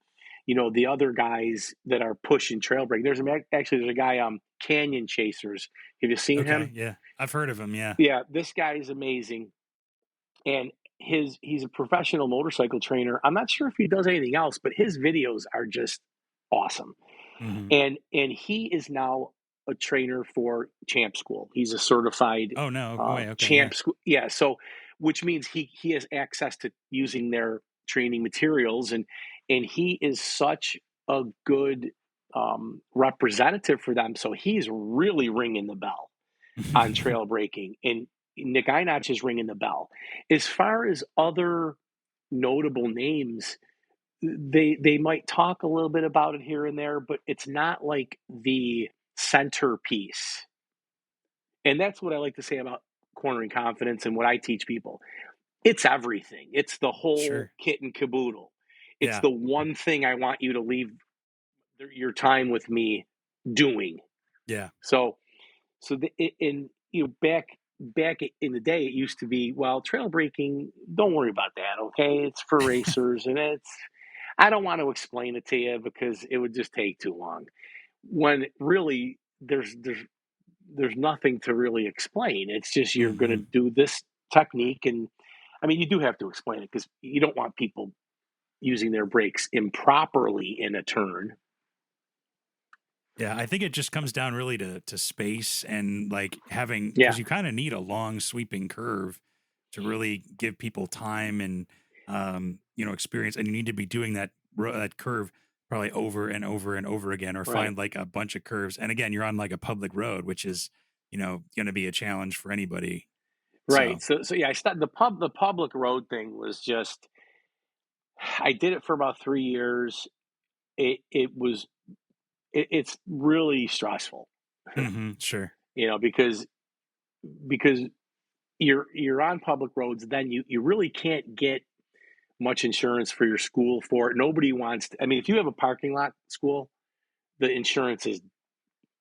the other guys that are pushing trail break. There's a guy, Canyon Chasers. Have you seen Okay. him? Yeah. I've heard of him. Yeah. Yeah, this guy is amazing, and he's a professional motorcycle trainer. I'm not sure if he does anything else, but his videos are just awesome. Hmm. And he is now a trainer for Champ School. He's a certified Oh no way. Okay. Yeah. Champ School. Yeah, so which means he has access to using their training materials, and he is such a good representative for them. So he's really ringing the bell on trail braking, and Nick Einach is ringing the bell. As far as other notable names, they might talk a little bit about it here and there, but it's not like the centerpiece. And that's what I like to say about cornering confidence and what I teach people. It's everything. It's the whole Sure. kit and caboodle. It's Yeah. the one thing I want you to leave your time with me doing. Yeah. So in back in the day, it used to be, well, trail braking, don't worry about that. Okay, it's for racers, and I don't want to explain it to you because it would just take too long. When really there's nothing to really explain. It's just you're going to Hmm. do this technique, and I mean you do have to explain it because you don't want people using their brakes improperly in a turn. Yeah, I think it just comes down really to space and like having Yeah, because you kind of need a long sweeping curve to really give people time and experience, and you need to be doing that curve probably over and over and over again, or right. find like a bunch of curves. And again, you're on like a public road, which is going to be a challenge for anybody. Right. So, So yeah, I started the public road thing was just I did it for about 3 years. It's really stressful, sure, because because you're on public roads, then you really can't get much insurance for your school for it. Nobody wants to, I mean, if you have a parking lot school, the insurance is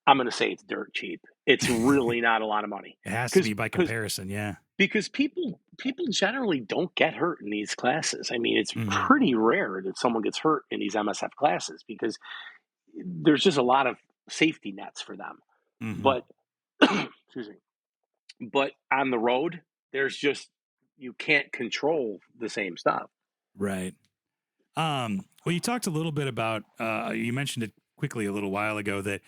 I'm going to say it's dirt cheap. It's really not a lot of money It has to because be by comparison. Yeah. people generally don't get hurt in these classes. I mean, it's Hmm. pretty rare that someone gets hurt in these MSF classes because there's just a lot of safety nets for them. Hmm. But excuse me. But on the road, there's just you can't control the same stuff. Right. Well, you talked a little bit about, you mentioned it quickly a little while ago that,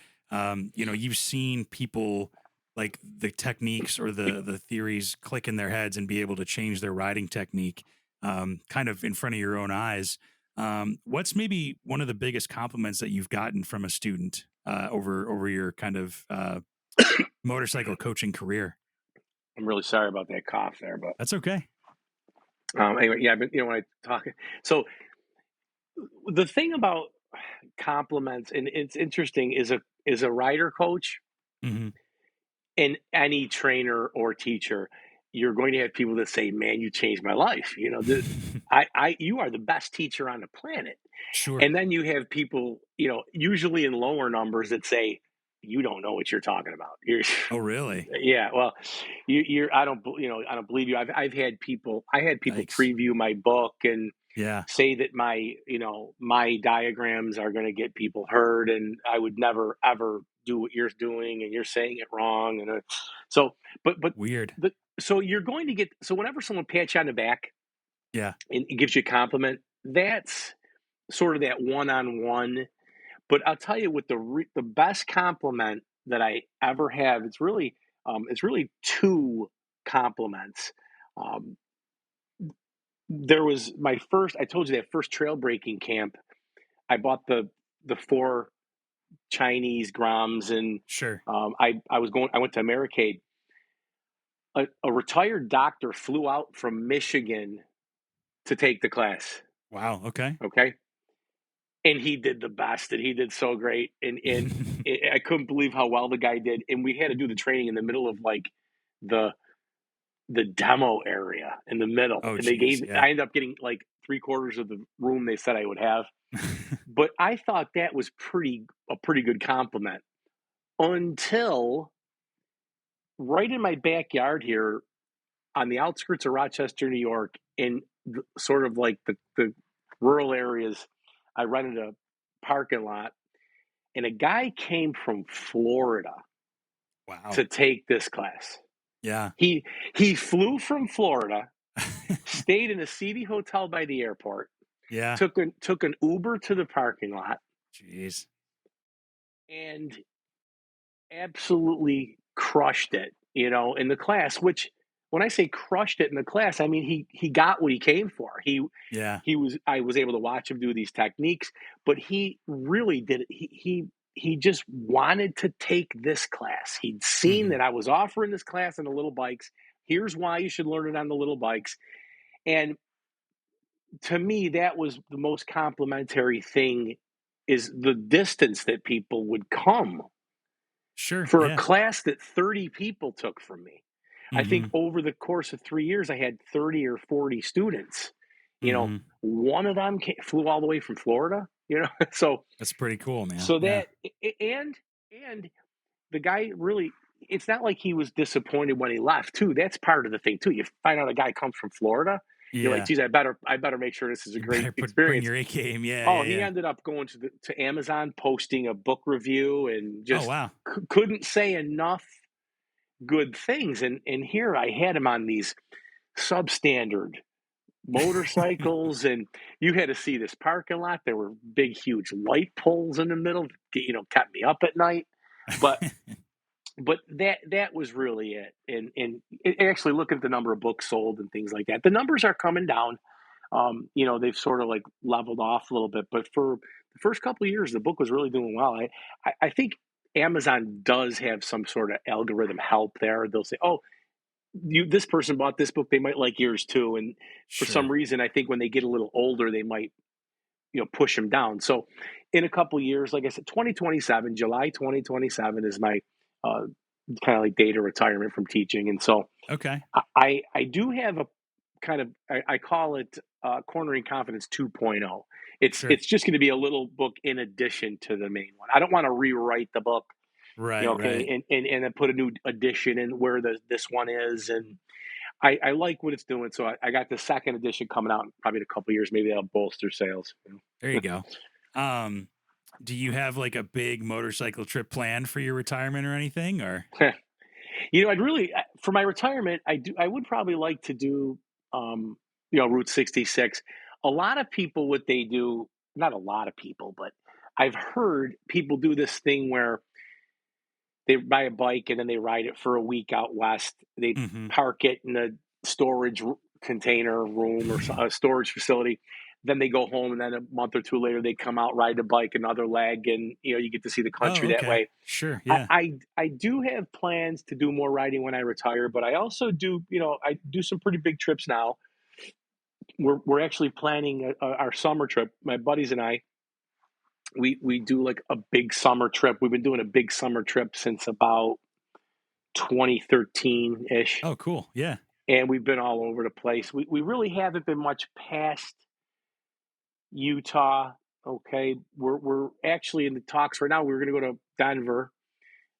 you've seen people like the techniques or the theories click in their heads and be able to change their riding technique, kind of in front of your own eyes. What's maybe one of the biggest compliments that you've gotten from a student, over your kind of, motorcycle coaching career? I'm really sorry about that cough there, but That's okay. anyway, yeah, but when I talk, so the thing about compliments, and it's interesting, is a rider coach Hmm. and any trainer or teacher, you're going to have people that say, "Man, you changed my life." You are the best teacher on the planet. Sure. And then you have people, usually in lower numbers that say, "You don't know what you're talking about." Oh, really? Yeah, well, I don't believe you. I had people Yikes. preview my book and Yeah. say that my diagrams are going to get people hurt, and I would never ever do what you're doing, and you're saying it wrong, and so, but Weird. the so you're going to get so whenever someone pats you on the back Yeah. and gives you a compliment, that's sort of that one on one. But I'll tell you what the best compliment that I ever have. It's really two compliments. Um, there was my first. I told you that first trail breaking camp. I bought the four Chinese Groms, and Sure. I went to Americade. A retired doctor flew out from Michigan to take the class. Wow. Okay. Okay, and he did the best, and he did so great, and I couldn't believe how well the guy did. And we had to do the training in the middle of like the the demo area in the middle, Oh, and they geez. gave. Yeah. I ended up getting like 3/4 of the room they said I would have, but I thought that was a pretty good compliment until right in my backyard here on the outskirts of Rochester, New York, in sort of like the rural areas. I rented a parking lot, and a guy came from Florida Wow. to take this class. Yeah. He flew from Florida, stayed in a seedy hotel by the airport, Yeah. took an Uber to the parking lot, Jeez. and absolutely crushed it, in the class. Which, when I say crushed it in the class, I mean he got what he came for. Yeah. I was able to watch him do these techniques, but he really did. He just wanted to take this class. He'd seen Hmm. that I was offering this class on the little bikes. Here's why you should learn it on the little bikes. And to me, that was the most complimentary thing, is the distance that people would come Sure. for a Yeah. class that 30 people took from me. I think Hmm. over the course of 3 years, I had 30 or 40 students. Hmm. One of them flew all the way from Florida. So That's pretty cool, man. so Yeah. that and the guy really. It's not like he was disappointed when he left. Too. That's part of the thing too. You find out a guy comes from Florida. You're like, Yeah. geez, I better make sure this is a You great better bring experience. your A game. Yeah. Oh, Yeah. he Yeah. ended up going to Amazon, posting a book review, and Oh, just wow. couldn't say enough good things. And here I had him on these substandard motorcycles, and you had to see this parking lot. There were big, huge light poles in the middle, kept me up at night. But that was really it. And actually, looking at the number of books sold and things like that, the numbers are coming down. They've sort of like leveled off a little bit, but for the first couple of years, the book was really doing well. I think Amazon does have some sort of algorithm help there. They'll say, "Oh, this person bought this book; they might like yours too." And for some Sure. reason, I think when they get a little older, they might push them down. So, in a couple of years, like I said, 2027, July 2027 is my uh, kind of like date of retirement from teaching, and so Okay. I do have a kind of I call it Cornering Confidence 2.0. It's Sure. it's just going to be a little book in addition to the main one. I don't want to rewrite the book. Right, right. okay, and then put a new addition in where this one is, and I like what it's doing. So I got the second edition coming out in probably in a couple years. Maybe that'll bolster sales. There you You go. Um, do you have like a big motorcycle trip planned for your retirement or anything? Or know? I'd really for my retirement, I would probably like to do um, Route 66. A lot of people, what they do, not a lot of people, but I've heard people do this thing where they buy a bike and then they ride it for a week out west. They hmm park it in a storage container room or a storage facility. Then they go home, and then a month or two later, they come out, ride a bike another leg, and you get to see the Oh, country that okay. way. Sure. I, Yeah. I I do have plans to do more riding when I retire, but I also do I do some pretty big trips now. We're actually planning our summer trip. My buddies and I, we do like a big summer trip. We've been doing a big summer trip since about 2013 ish, Oh, cool. Yeah. and we've been all over the place. We really haven't been much past Utah. Okay, we're actually in the talks right now. We were going to go to Denver.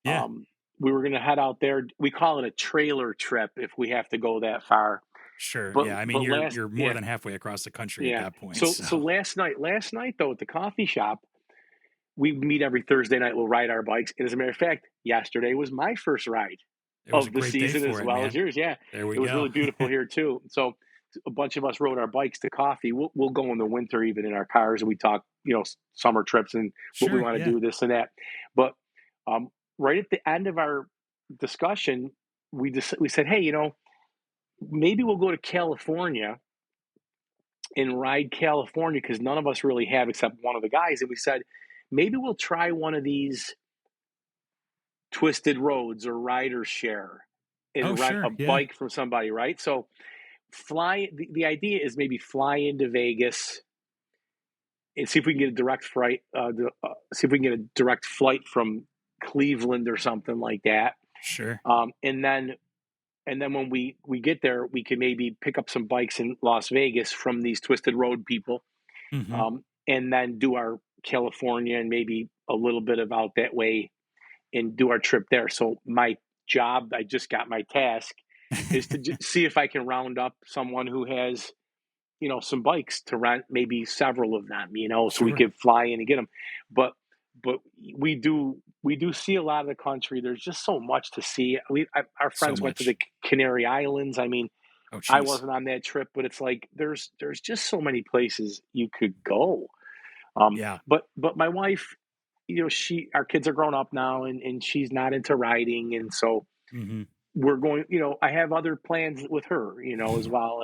Yeah. Um, we were going to head out there. We call it a trailer trip if we have to go that far. Sure. But Yeah. I mean, but you're last you're more yeah than halfway across the country at yeah. that point. So So last night though at the coffee shop, we meet every Thursday night. We'll ride our bikes. And as a matter of fact, yesterday was my first ride it was a of the great day season as for it, well as man. yours. Yeah, There we it was go. really beautiful here too. So a bunch of us rode our bikes to coffee. We'll go in the winter even in our cars, and we talk summer trips and what we Sure. want to Yeah. do, this and that. But um, right at the end of our discussion, we said, hey, maybe we'll go to California and ride California because none of us really have except one of the guys. And we said, maybe we'll try one of these twisted roads or rider share Oh, and rent a sure. Yeah. bike from somebody, right? So the idea is maybe fly into Vegas and see if we can get a direct flight, see if we can get a direct flight from Cleveland or something like that. Sure. And then when we get there, we can maybe pick up some bikes in Las Vegas from these twisted road people, hmm and then do our California and maybe a little bit of out that way and do our trip there. So my job, I just got my task, is to see if I can round up someone who has some bikes to rent, maybe several of them, so we Sure. could fly in and get them. But we do see a lot of the country. There's just so much to see. Our So friends went to the much. Canary Islands. I mean, Oh, I geez. wasn't on that trip, but it's like there's just so many places you could go. Um, Yeah. but my wife, our kids are grown up now, and she's not into riding, and so hmm we're going. I have other plans with her, as well,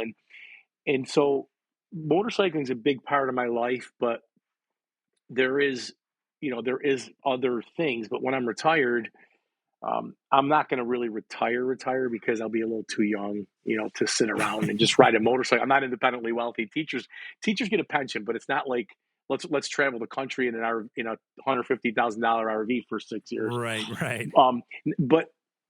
and so motorcycling is a big part of my life, but there is, there is other things. But when I'm retired, I'm not going to really retire because I'll be a little too young, to sit around and just ride a motorcycle. I'm not independently wealthy. Teachers get a pension, but it's not like let's travel the country in a $150,000 RV for 6 years. Right. Right. Um, but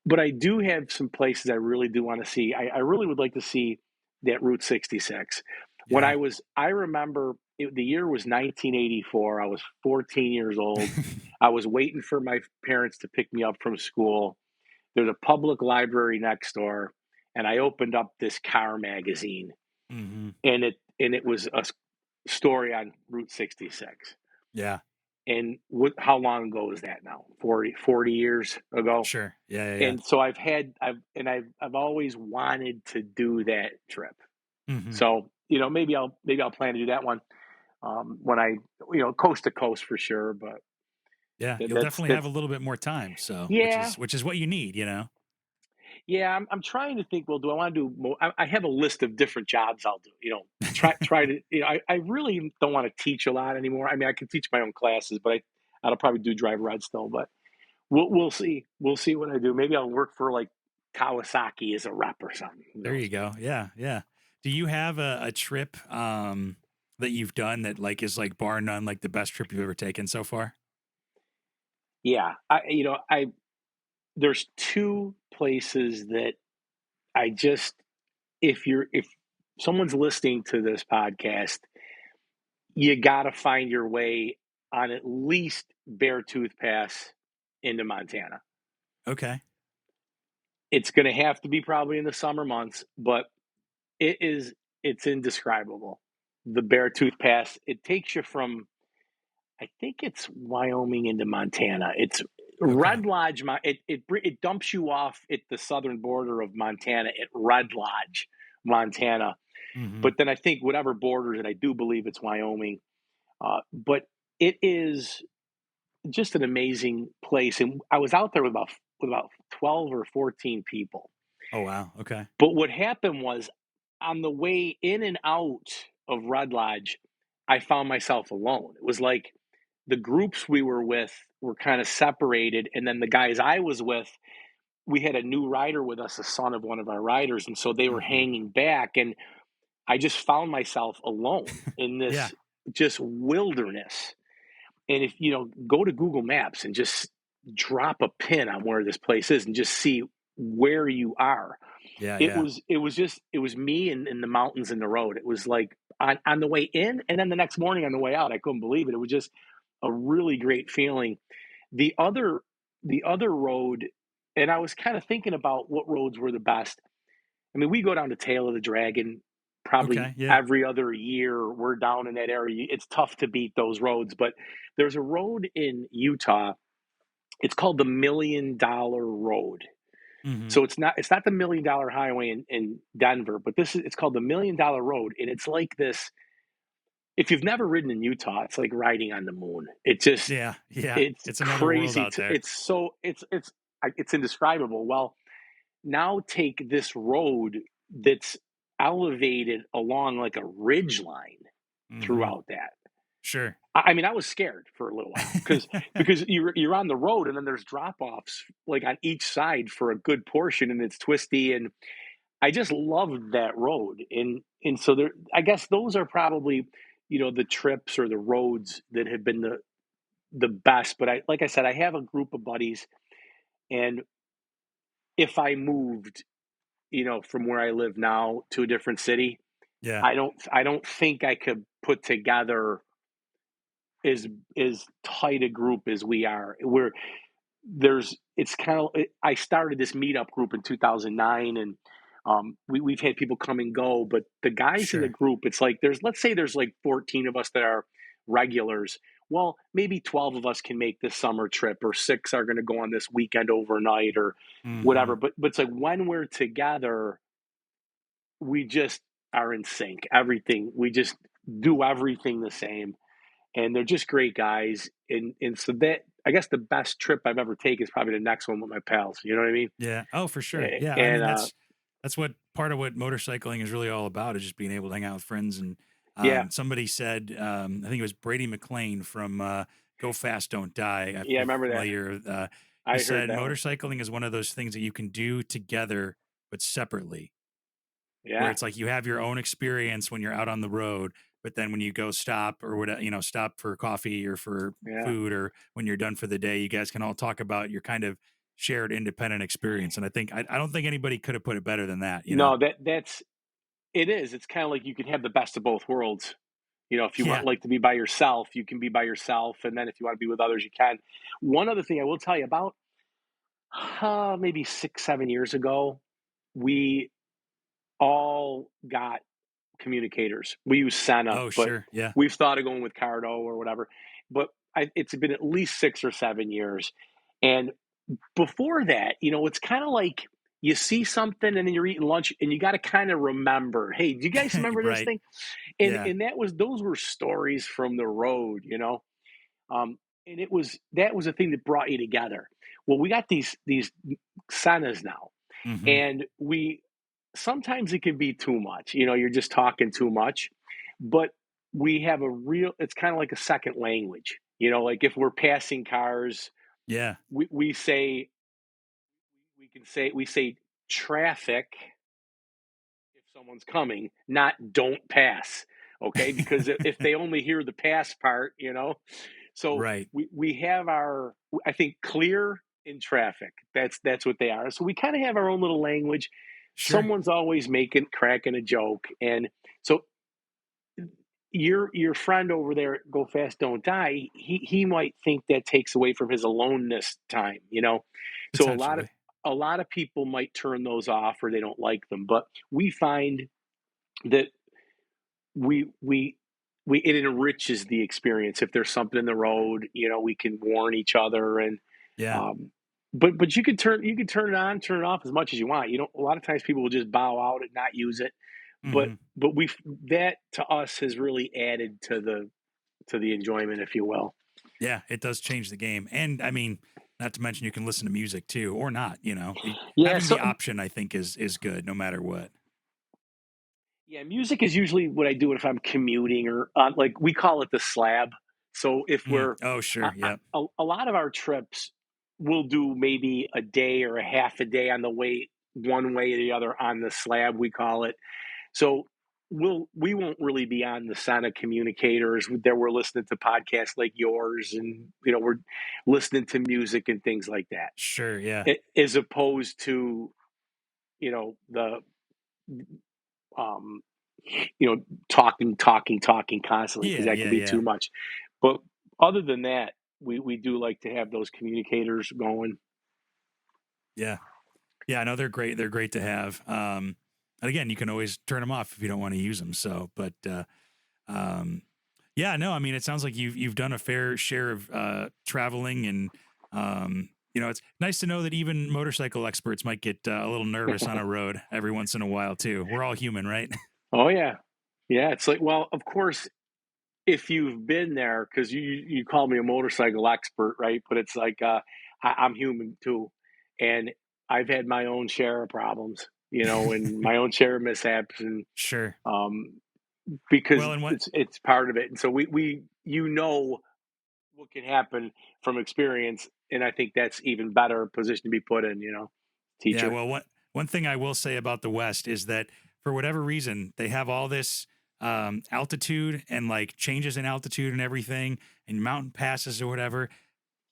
but I do have some places I really do want to see. I really would like to see that Route 66. Yeah. I remember the year was 1984. I was 14 years old. I was waiting for my parents to pick me up from school. There's a public library next door, and I opened up this car magazine, hmm and it was a story on Route 66. Yeah. And how long ago was that now? 40 years ago. Sure. Yeah. Yeah. Yeah. And so I've always wanted to do that trip. hmm So, maybe I'll plan to do that one when I, coast to coast for sure. But Yeah. You'll that's definitely have that's a little bit more time. So, which yeah, is which is what you need. You know. yeah. I'm trying to think. Well, do I want to do more? I have a list of different jobs I'll do. Try to. I really don't want to teach a lot anymore. I mean, I can teach my own classes, but I'll probably do drive ride still. But we'll see. We'll see what I do. Maybe I'll work for like Kawasaki as a rep or something. Who There knows? you go. Yeah. Yeah. Do you have a trip that you've done that like is like bar none like the best trip you've ever taken so far? Yeah, I there's two places that I just if someone's listening to this podcast, you got to find your way on at least Beartooth Pass into Montana. Okay. It's going to have to be probably in the summer months, but it is it's indescribable. The Beartooth Pass, it takes you from, I think it's Wyoming into Montana. It's Okay. Red Lodge. It dumps you off at the southern border of Montana at Red Lodge, Montana. Hmm. But then I think whatever borders it, I do believe it's Wyoming. But it is just an amazing place, and I was out there with about 12 or 14 people. Oh, wow. Okay. But what happened was, on the way in and out of Red Lodge, I found myself alone. It was like the groups we were with were kind of separated, and then the guys I was with, we had a new rider with us, a son of one of our riders, and so they were Hmm. hanging back, and I just found myself alone in Yeah. this just wilderness. And if you know, go to Google Maps and just drop a pin on where this place is and just see where you are. Yeah. It Yeah. was it was me and the mountains and the road. It was like on the way in, and then the next morning on the way out. I couldn't believe it. It was just a really great feeling. The other the other road, and I was kind of thinking about what roads were the best. I mean, we go down to Tail of the Dragon probably Okay. Yeah. every other year. We're down in that area. It's tough to beat those roads, but there's a road in Utah. It's called the $1 Million Road. Hmm. So it's not the $1 Million Highway in Denver, but this is it's called the $1 Million Road, and it's like this. If you've never ridden in Utah, it's like riding on the moon. Yeah. Yeah. It's It's another world crazy. out there. It's so it's indescribable. Well, now take this road that's elevated along like a ridge line Hmm. throughout that. Sure. I mean, I was scared for a little while because you're on the road and then there's drop offs like on each side for a good portion and it's twisty, and I just loved that road. And so there, I guess those are probably, the trips or the roads that have been the best. But like I said, I have a group of buddies, and if I moved, from where I live now to a different city, Yeah. I don't think I could put together as tight a group as we are. We're there's it's kind of I started this meetup group in 2009, and we've had people come and go, but the guys in the Sure. group, it's like let's say there's like 14 of us that are regulars. Well, maybe 12 of us can make this summer trip, or six are going to go on this weekend overnight, or whatever. Hmm. But it's like when we're together, we just are in sync. Everything we just do everything the same, and they're just great guys. And so that, I guess, the best trip I've ever taken is probably the next one with my pals. You know what I mean? Yeah. Oh, for sure. Yeah. I And mean, that's what part of what motorcycling is really all about, is just being able to hang out with friends. And yeah, somebody said, I think it was Brady McLean from Go Fast, Don't Die. If yeah, I you're remember that. familiar, he I heard said that one. motorcycling is one of those things that you can do together but separately, where Yeah, it's like you have your own experience when you're out on the road, but then when you go stop or whatever, stop for coffee or for yeah. food, or when you're done for the day, you guys can all talk about your kind of shared independent experience. And I don't think anybody could have put it better than that. No, that's it is. It's kind of like you can have the best of both worlds. If you want Yeah. like to be by yourself, you can be by yourself, and then if you want to be with others, you can. One other thing I will tell you about, maybe 6, 7 years ago, we all got communicators. We use Senna, Oh, but sure. Yeah. we've thought of going with Cardo or whatever. But it's been at least 6 or 7 years. And before that, it's kind of like you see something and then you're eating lunch and you got to kind of remember, hey, do you guys remember this Right. thing? And Yeah. and those were stories from the road. And that was a thing that brought you together. Well, we got these Sennas now, Hmm. and we sometimes it can be too much. You're just talking too much, but we have it's kind of like a second language. Like if we're passing cars, Yeah. we say we say traffic if someone's coming, not don't pass. Okay, because if they only hear the pass part. So Right. we have our, I think, clear in traffic. That's what they are. So we kind of have our own little language. Sure. Someone's always cracking a joke, and so your friend over there at Go Fast Don't Die, he might think that takes away from his aloneness time, you know. So Potentially. a lot of people might turn those off or they don't like them, but we find that we we it enriches the experience. If there's something in the road, you know, we can warn each other. And Yeah. um but you could turn it on, turn it off as much as you want. You know, a lot of times people will just bow out and not use it, but Hmm. we that to us has really added to the enjoyment, if you will. Yeah, it does change the game. And I mean, not to mention you can listen to music too, or not. Yeah, Having so the option, I think, is good no matter what. yeah, music is usually what I do if I'm commuting or like we call it the slab. So if Mm. we're Oh, sure. Yep. a lot of our trips, we'll do maybe a day or a half a day on the way, one way or the other on the slab, we call it. So we won't really be on the Sonic communicators. There we're listening to podcasts like yours, and you know we're listening to music and things like that, Sure. Yeah. as opposed to you know the um, talking constantly because Yeah. that can Yeah. be Yeah. too much. But other than that, we do like to have those communicators going. Yeah. Yeah. I know they're great. They're great to have. And again, you can always turn them off if you don't want to use them. So, but um, yeah, no, I mean, it sounds like you've done a fair share of traveling, and it's nice to know that even motorcycle experts might get a little nervous on a road every once in a while too. We're all human, right? Oh yeah, yeah. It's like, well, of course, if you've been there, because you call me a motorcycle expert, right? But it's like I'm human too, and I've had my own share of problems, you know, and my own share of mishaps, and Sure. um, because Well, and what it's part of it. And so we you know what can happen from experience, and I think that's even better position to be put in, you know, Yeah, teacher. well, one thing I will say about the West is that for whatever reason they have all this altitude and like changes in altitude and everything, and mountain passes or whatever.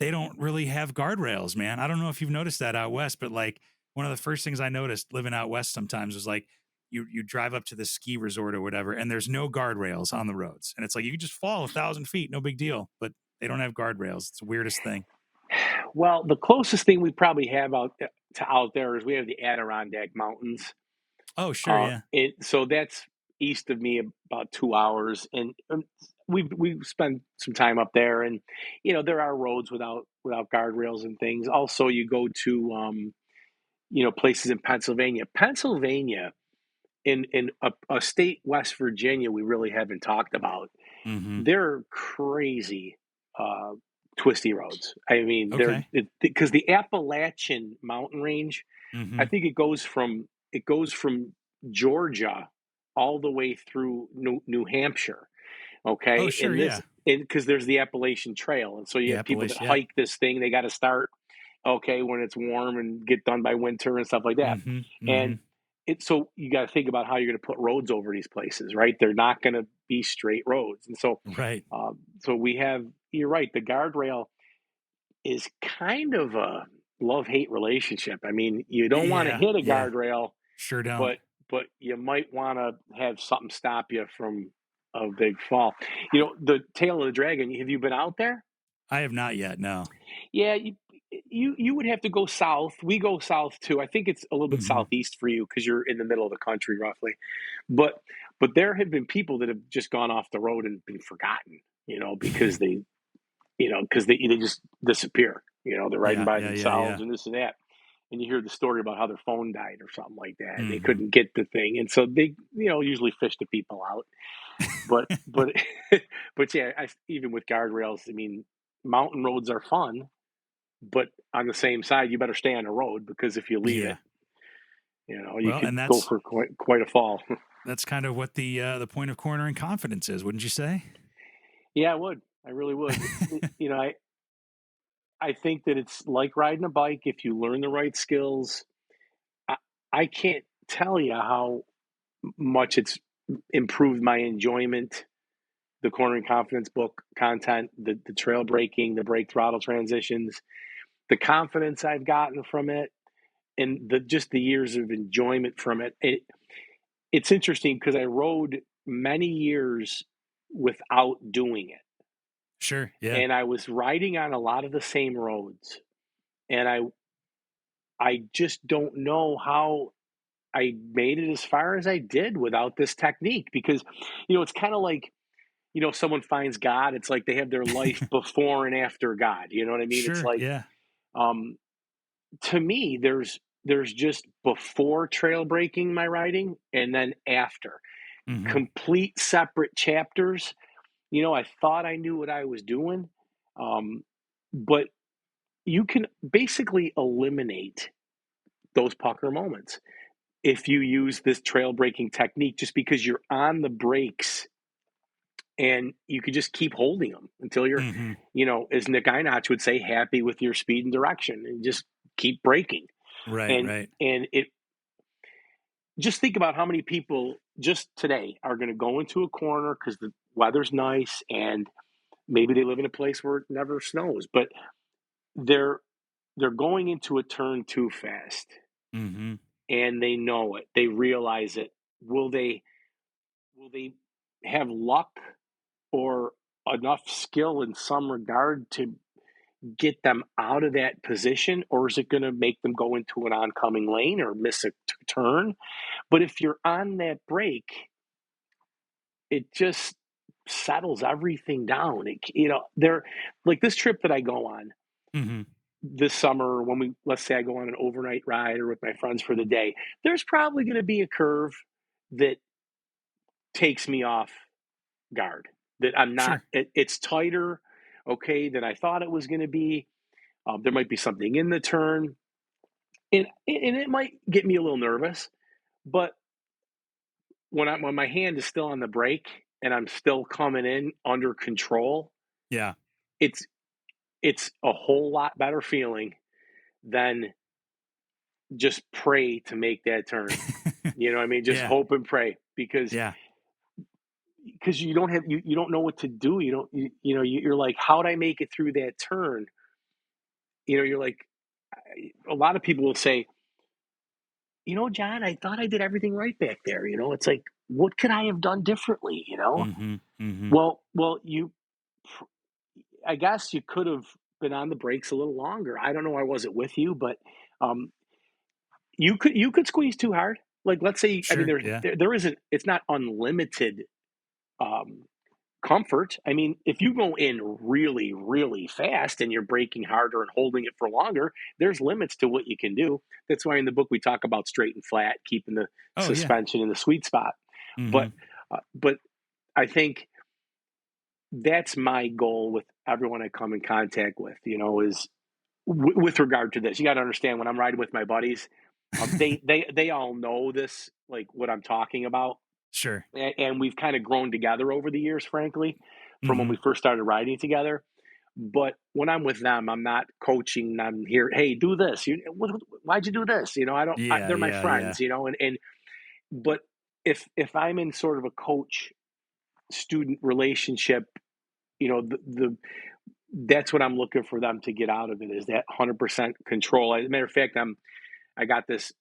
They don't really have guardrails, man. I don't know if you've noticed that out west, but like one of the first things I noticed living out west sometimes was like you drive up to the ski resort or whatever, and there's no guardrails on the roads, and it's like you could just fall 1,000 feet, no big deal. But they don't have guardrails. It's the weirdest thing. Well, the closest thing we probably have out there is we have the Adirondack Mountains. Oh, sure, yeah. So that's east of me about 2 hours, and we've spent some time up there, and you know there are roads without guardrails and things. Also, you go to places in Pennsylvania. Pennsylvania in a state West Virginia we really haven't talked about. Mm-hmm. They're crazy uh, twisty roads. I mean, they're Okay. because the Appalachian mountain range, Mm-hmm. I think it goes from Georgia all the way through New Hampshire. Oh, Okay, sure, yeah. because there's the Appalachian Trail, and so you The have people that Appalachian, yeah. hike this thing. They got to start okay when it's warm and get done by winter and stuff like that. Mm-hmm. Mm-hmm. And so you got to think about how you're going to put roads over these places, right? They're not going to be straight roads, and so Right. we have. You're right. The guardrail is kind of a love hate relationship. I mean, you don't want to Yeah. hit a Yeah. guardrail, Sure don't. but you might want to have something stop you from a big fall. You know, the tail of the dragon. Have you been out there? I have not yet. No. Yeah, you would have to go south. We go south too. I think it's a little bit Mm-hmm. southeast for you because you're in the middle of the country roughly. But there have been people that have just gone off the road and been forgotten, you know, because they just disappear. You know, they're riding Yeah. by Yeah. Yeah. themselves Yeah. and this and that. And you hear the story about how their phone died or something like that, and they Mm-hmm. couldn't get the thing, and so they, usually fish the people out. But but yeah, even with guardrails, I mean, mountain roads are fun, but on the same side, you better stay on the road because if you leave Yeah. it, you Well, could and go that's for quite a fall. that's kind of what the point of cornering confidence is, wouldn't you say? Yeah, I would. I really would. I think that it's like riding a bike. If you learn the right skills, I, I can't tell you how much it's improved my enjoyment. The cornering confidence book content, the trail braking, the brake throttle transitions, the confidence I've gotten from it, and just the years of enjoyment from it. It's interesting because I rode many years without doing it. Sure. Yeah. And I was riding on a lot of the same roads, and I just don't know how I made it as far as I did without this technique because, it's kind of like, someone finds God, it's like they have their life before and after God. You know what I mean? It's Sure. like, Yeah. um, to me, there's just before trail breaking my riding and then after Hmm. complete separate chapters. I thought I knew what I was doing, um, but you can basically eliminate those pucker moments if you use this trail breaking technique just because you're on the brakes and you could just keep holding them until you're, Hmm. as Nick Einach would say, happy with your speed and direction and just keep braking. Right. And Right. and it just think about how many people just today are going to go into a corner because the weather's nice and maybe they live in a place where it never snows, but they're they're going into a turn too fast Hmm. and they know it. They realize it. Will they have luck or enough skill in some regard to get them out of that position, or is it going to make them go into an oncoming lane or miss a turn? But if you're on that break, it just settles everything down. They're like this trip that I go on Hmm. this summer when let's say I go on an overnight ride or with my friends for the day. There's probably going to be a curve that takes me off guard. That I'm not. Sure. It's tighter, okay, than I thought it was going to be. There might be something in the turn, and it might get me a little nervous. But when my hand is still on the brake and I'm still coming in under control, Yeah. it's it's a whole lot better feeling than just pray to make that turn. You know what I mean? Just Yeah. hope and pray Yeah. because you don't know what to do. You're like, how'd I make it through that turn? You're like, a lot of people will say, John, I thought I did everything right back there. It's like, what could I have done differently? Hmm. Hmm. Well, I guess you could have been on the brakes a little longer. I don't know. I wasn't with you, but um, you could squeeze too hard. Like, let's say, I mean, Sure. Yeah. there isn't. It's not unlimited um, comfort. I mean, if you go in really, really fast and you're braking harder and holding it for longer, there's limits to what you can do. That's why in the book we talk about straight and flat, keeping the Oh yeah. suspension in the sweet spot. But Hmm. but I think that's my goal with everyone I come in contact with. Is with regard to this. You got to understand when I'm riding with my buddies, they all know this, like what I'm talking about, Sure. and we've kind of grown together over the years, frankly, from when Hmm. we first started riding together. But when I'm with them, I'm not coaching. I'm here. Hey, do this. Why'd you do this? I don't. Yeah. They're my Yeah. Yeah. friends. And but if I'm in sort of a coach student relationship, the that's what I'm looking for them to get out of it is that 100% control. As a matter of fact, I got this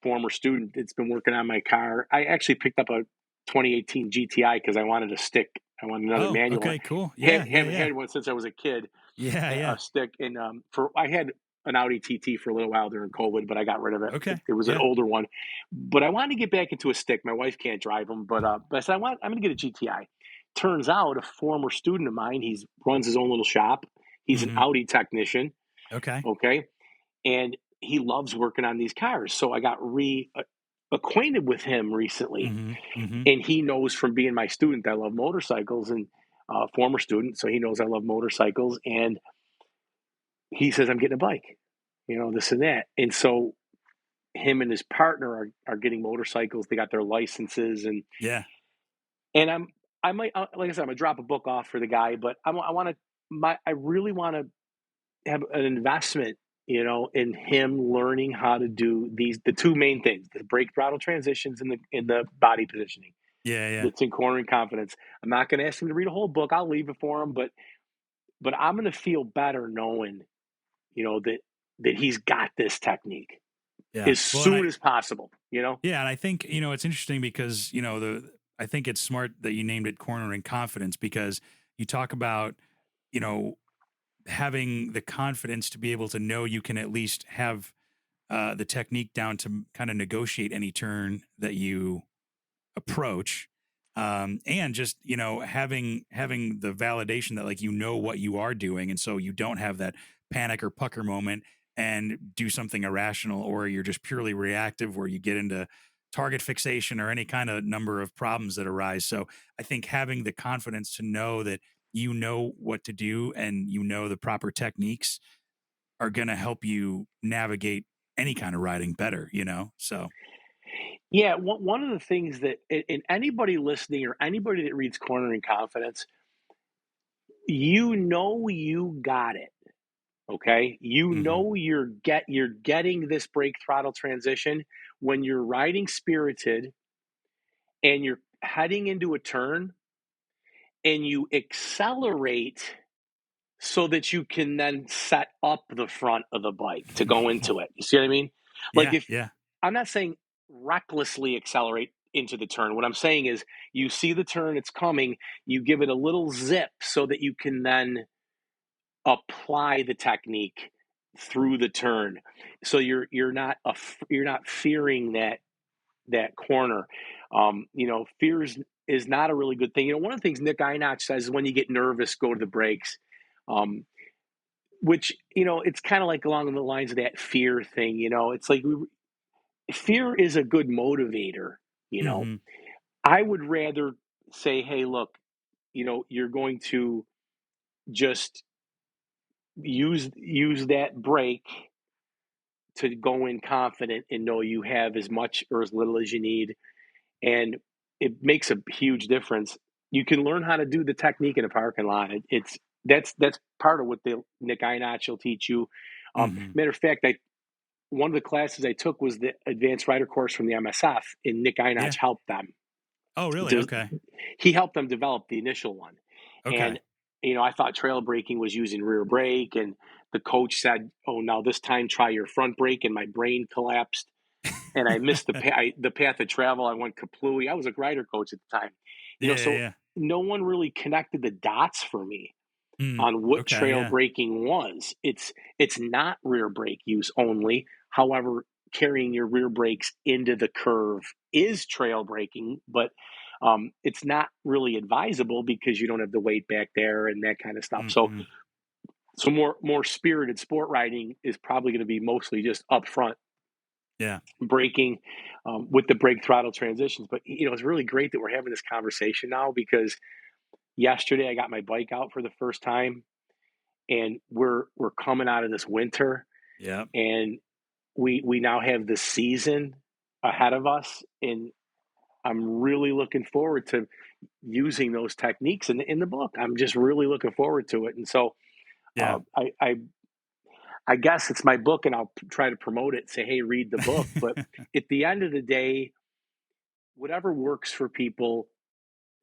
former student that's been working on my car. I actually picked up a 2018 GTI because I wanted a stick. I wanted another Oh, manual one. okay, cool. Yeah, yeah, Haven't yeah. had one since I was a kid, Yeah, a yeah. stick. And for I had an Audi TT for a little while during COVID, but I got rid of it. Okay. It was an Yeah. older one, but I wanted to get back into a stick. My wife can't drive them, but I said I'm going to get a GTI. Turns out a former student of mine, he runs his own little shop. He's an Mhm. Audi technician. Okay. Okay, and he loves working on these cars. So I got acquainted with him recently, Mhm. Mhm. and he knows from being my student that I love motorcycles and former student, so he knows I love motorcycles. And he says I'm getting a bike, this and that. And so him and his partner are getting motorcycles. They got their licenses, Yeah. and I might like I said I'm gonna drop a book off for the guy, but I want to I really want to have an investment, in him learning how to do the two main things: the brake throttle transitions and the body positioning. Yeah, yeah. That's in cornering confidence. I'm not going to ask him to read a whole book. I'll leave it for him, but I'm going to feel better knowing, that he's got this technique Yeah. as Well, and soon as possible. yeah, and I think, it's interesting because, I think it's smart that you named it cornering confidence, because you talk about, you know, having the confidence to be able to know you can at least have the technique down to kind of negotiate any turn that you approach, and just, having the validation that, like, what you are doing, and so you don't have that panic or pucker moment and do something irrational, or you're just purely reactive where you get into target fixation or any kind of number of problems that arise. So I think having the confidence to know that you know what to do and the proper techniques are going to help you navigate any kind of riding better, so. Yeah, one of the things that and anybody listening or anybody that reads Cornering Confidence, you got it, okay? Hmm. You're getting this brake throttle transition when you're riding spirited and you're heading into a turn and you accelerate so that you can then set up the front of the bike to go into it. You see what I mean? Like Yeah, if yeah. I'm not saying recklessly accelerate into the turn. What I'm saying is you see the turn, it's coming, you give it a little zip so that you can then apply the technique through the turn. So you're not fearing that corner. Fear is not a really good thing. One of the things Nick Einach says is when you get nervous, go to the brakes. Um, which it's kind of like along the lines of that fear thing. It's like fear is a good motivator. you know Hmm. I would rather say, hey, look, you're going to just use that brake to go in confident and know you have as much or as little as you need, and it makes a huge difference. You can learn how to do the technique in a parking lot. That's part of what the Nick Einach will teach you. Hmm. Matter of fact, one of the classes I took was the advanced rider course from the MSF, and Nick Einach Yeah. helped them. Oh, really? Okay. He helped them develop the initial one. And, Okay. I thought trail braking was using rear brake. And the coach said, oh, now this time try your front brake. And my brain collapsed and I missed the path of travel. I went kaplooey. I was a rider coach at the time, Yeah, yeah, so yeah. no one really connected the dots for me Mm, on what okay, trail yeah. braking was. It's not rear brake use only. However, carrying your rear brakes into the curve is trail braking, but it's not really advisable because you don't have the weight back there and that kind of stuff. So, Mhm. more spirited sport riding is probably going to be mostly just upfront Yeah. braking with the brake throttle transitions. But it's really great that we're having this conversation now because yesterday I got my bike out for the first time, and we're coming out of this winter, Yep. and we now have the season ahead of us, and I'm really looking forward to using those techniques in the book. I'm just really looking forward to it, and so Yeah. I guess it's my book, and I'll try to promote it. Say, hey, read the book. But at the end of the day, whatever works for people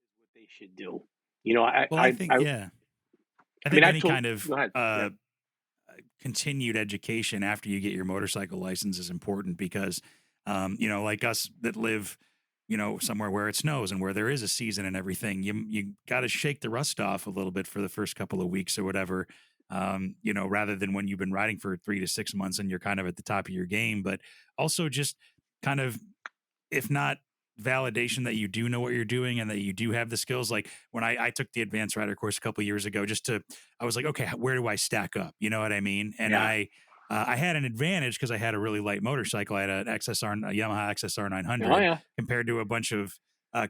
is what they should do. You know, Well, I think, yeah. I I mean, think I any told. kind of Go ahead. Yeah. continued education after you get your motorcycle license is important, because, like us that live, somewhere where it snows and where there is a season and everything, you got to shake the rust off a little bit for the first couple of weeks or whatever. Rather than when you've been riding for 3 to 6 months and you're kind of at the top of your game, but also just kind of, if not validation that you do know what you're doing and that you do have the skills. Like when I took the advanced rider course a couple years ago, I was like, okay, where do I stack up? You know what I mean? And Yeah. I had an advantage because I had a really light motorcycle. I had a Yamaha XSR Oh 900 yeah. compared to a bunch of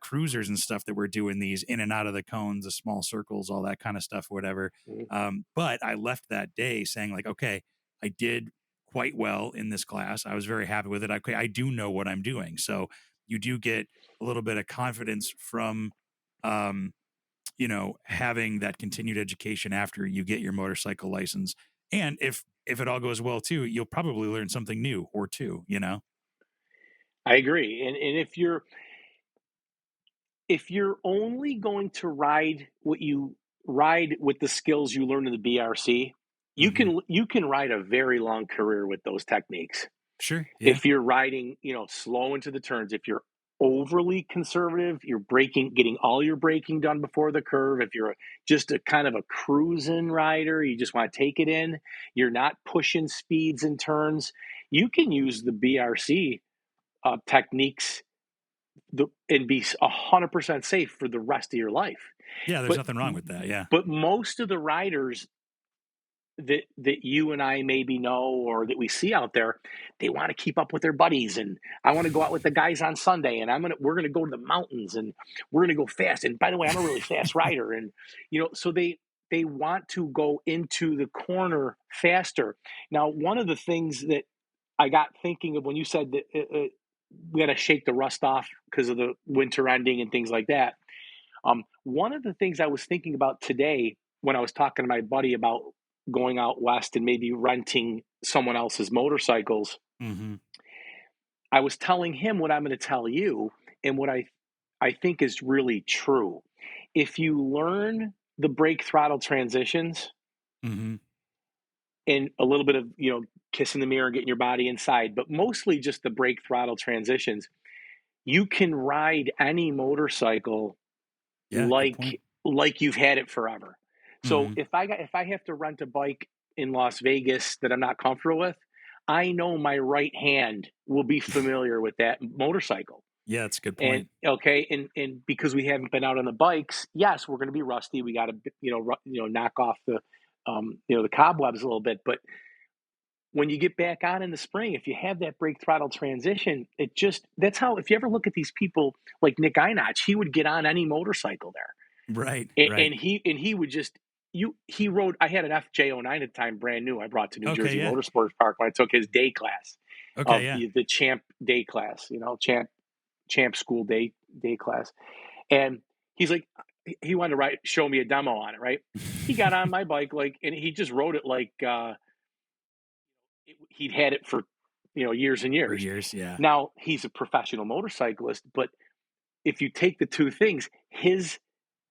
cruisers and stuff that were doing these in and out of the cones, the small circles, all that kind of stuff, whatever. Mhm. But I left that day saying like, okay, I did quite well in this class. I was very happy with it. Okay, I do know what I'm doing. So you do get a little bit of confidence from, um, having that continued education after you get your motorcycle license. And if it all goes well too, you'll probably learn something new or two. I agree. And if you're only going to ride with the skills you learn in the BRC, Hmm. you can ride a very long career with those techniques. Sure. Yeah. If you're riding, slow into the turns, if you're overly conservative, you're getting all your braking done before the curve. If you're just a kind of a cruising rider, you just want to take it in, you're not pushing speeds and turns, you can use the BRC techniques and be 100% safe for the rest of your life. Yeah, there's But nothing wrong with that. Yeah. but most of the riders that you and I maybe know or that we see out there, they want to keep up with their buddies, and I want to go out with the guys on Sunday, and we're gonna go to the mountains, and we're gonna go fast. And by the way, I'm a really fast rider, and so they want to go into the corner faster. Now, one of the things that I got thinking of when you said that we got to shake the rust off because of the winter ending and things like that. One of the things I was thinking about today when I was talking to my buddy about going out west and maybe renting someone else's motorcycles, Mm-hmm. I was telling him what I'm going to tell you and what I think is really true. If you learn the brake throttle transitions Mm-hmm. and a little bit of, kissing the mirror and getting your body inside, but mostly just the brake throttle transitions, you can ride any motorcycle Yeah. Good point. like you've had it forever. So Mm-hmm. if I have to rent a bike in Las Vegas that I'm not comfortable with, I know my right hand will be familiar with that motorcycle. Yeah, that's a good And point. okay, and because we haven't been out on the bikes, yes, we're going to be rusty. We got to knock off the cobwebs a little bit, but when you get back on in the spring, if you have that brake throttle transition, that's how, if you ever look at these people like Nick Einach, he would get on any motorcycle there. Right. And, Right. he would just he rode. I had an FJ09 at the time, brand new. I brought to New Okay. Jersey Yeah. Motorsports Park when I took his day class Okay. of Yeah. the champ day class, champ school day class. And he's like, he wanted to show me a demo on it, right? He got on my bike and he just rode it like he'd had it for years and For years. years. Yeah. Now he's a professional motorcyclist, but if you take the two things, his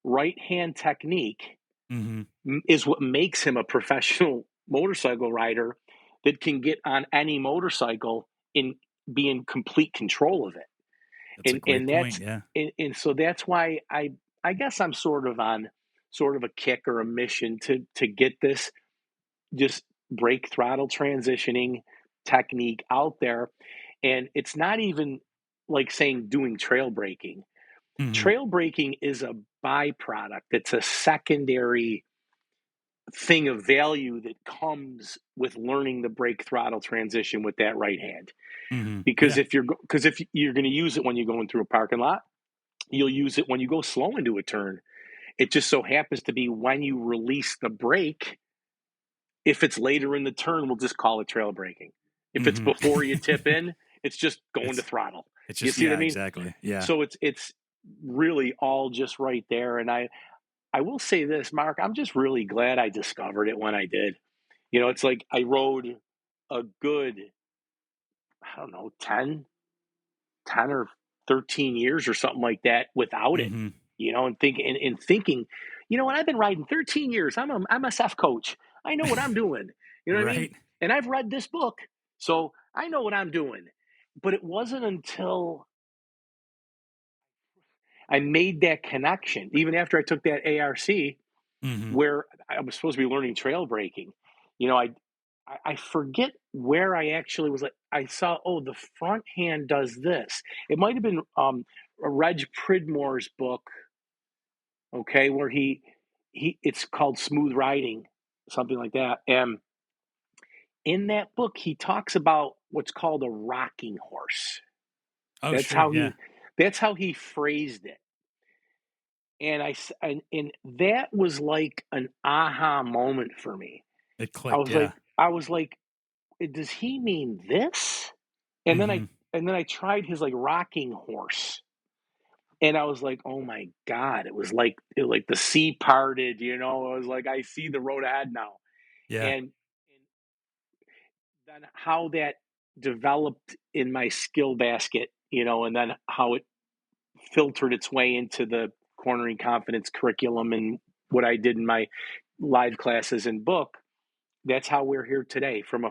right hand technique Mm-hmm. is what makes him a professional motorcycle rider that can get on any motorcycle and be in complete control of it. That's a great And point. Yeah. so that's why I guess I'm sort of on sort of a kick or a mission to get this just brake throttle transitioning technique out there. And it's not even like saying doing trail braking. Mm-hmm. Trail braking is a byproduct. It's a secondary thing of value that comes with learning the brake throttle transition with that right hand. Mm-hmm. Because Yeah. if you're going to use it when you're going through a parking lot, you'll use it when you go slow into a turn. It just so happens to be when you release the brake. If it's later in the turn, we'll just call it trail braking. If it's Mm-hmm. before you tip in, it's just going to it's throttle. it's You just, see what I yeah, mean? exactly. Yeah. So it's really all just right there. And I will say this, Mark, I'm just really glad I discovered it when I did. It's like I rode a good, I don't know, 10 or 13 years or something like that without it, Mm-hmm. and thinking, what, I've been riding 13 years. I'm a MSF coach. I know what I'm doing. You know what I mean? Right. And I've read this book, so I know what I'm doing. But it wasn't until I made that connection, even after I took that ARC, Mm-hmm. where I was supposed to be learning trail braking. I forget where I actually was. Like, I saw, oh, the front hand does this. It might have been Reg Pridmore's book, okay, where it's called Smooth Riding, something like that. And in that book, he talks about what's called a rocking horse. Oh, That's sure. how Yeah. he phrased it. And that was like an aha moment for me. It I clicked. was like, Yeah. does he mean this? And then Mm-hmm. I tried his like rocking horse, and I was like, oh my God, it was like the sea parted, I was like, I see the road ahead now. Yeah. And then how that developed in my skill basket, and then how it filtered its way into the cornering confidence curriculum and what I did in my live classes and book. That's how we're here today, from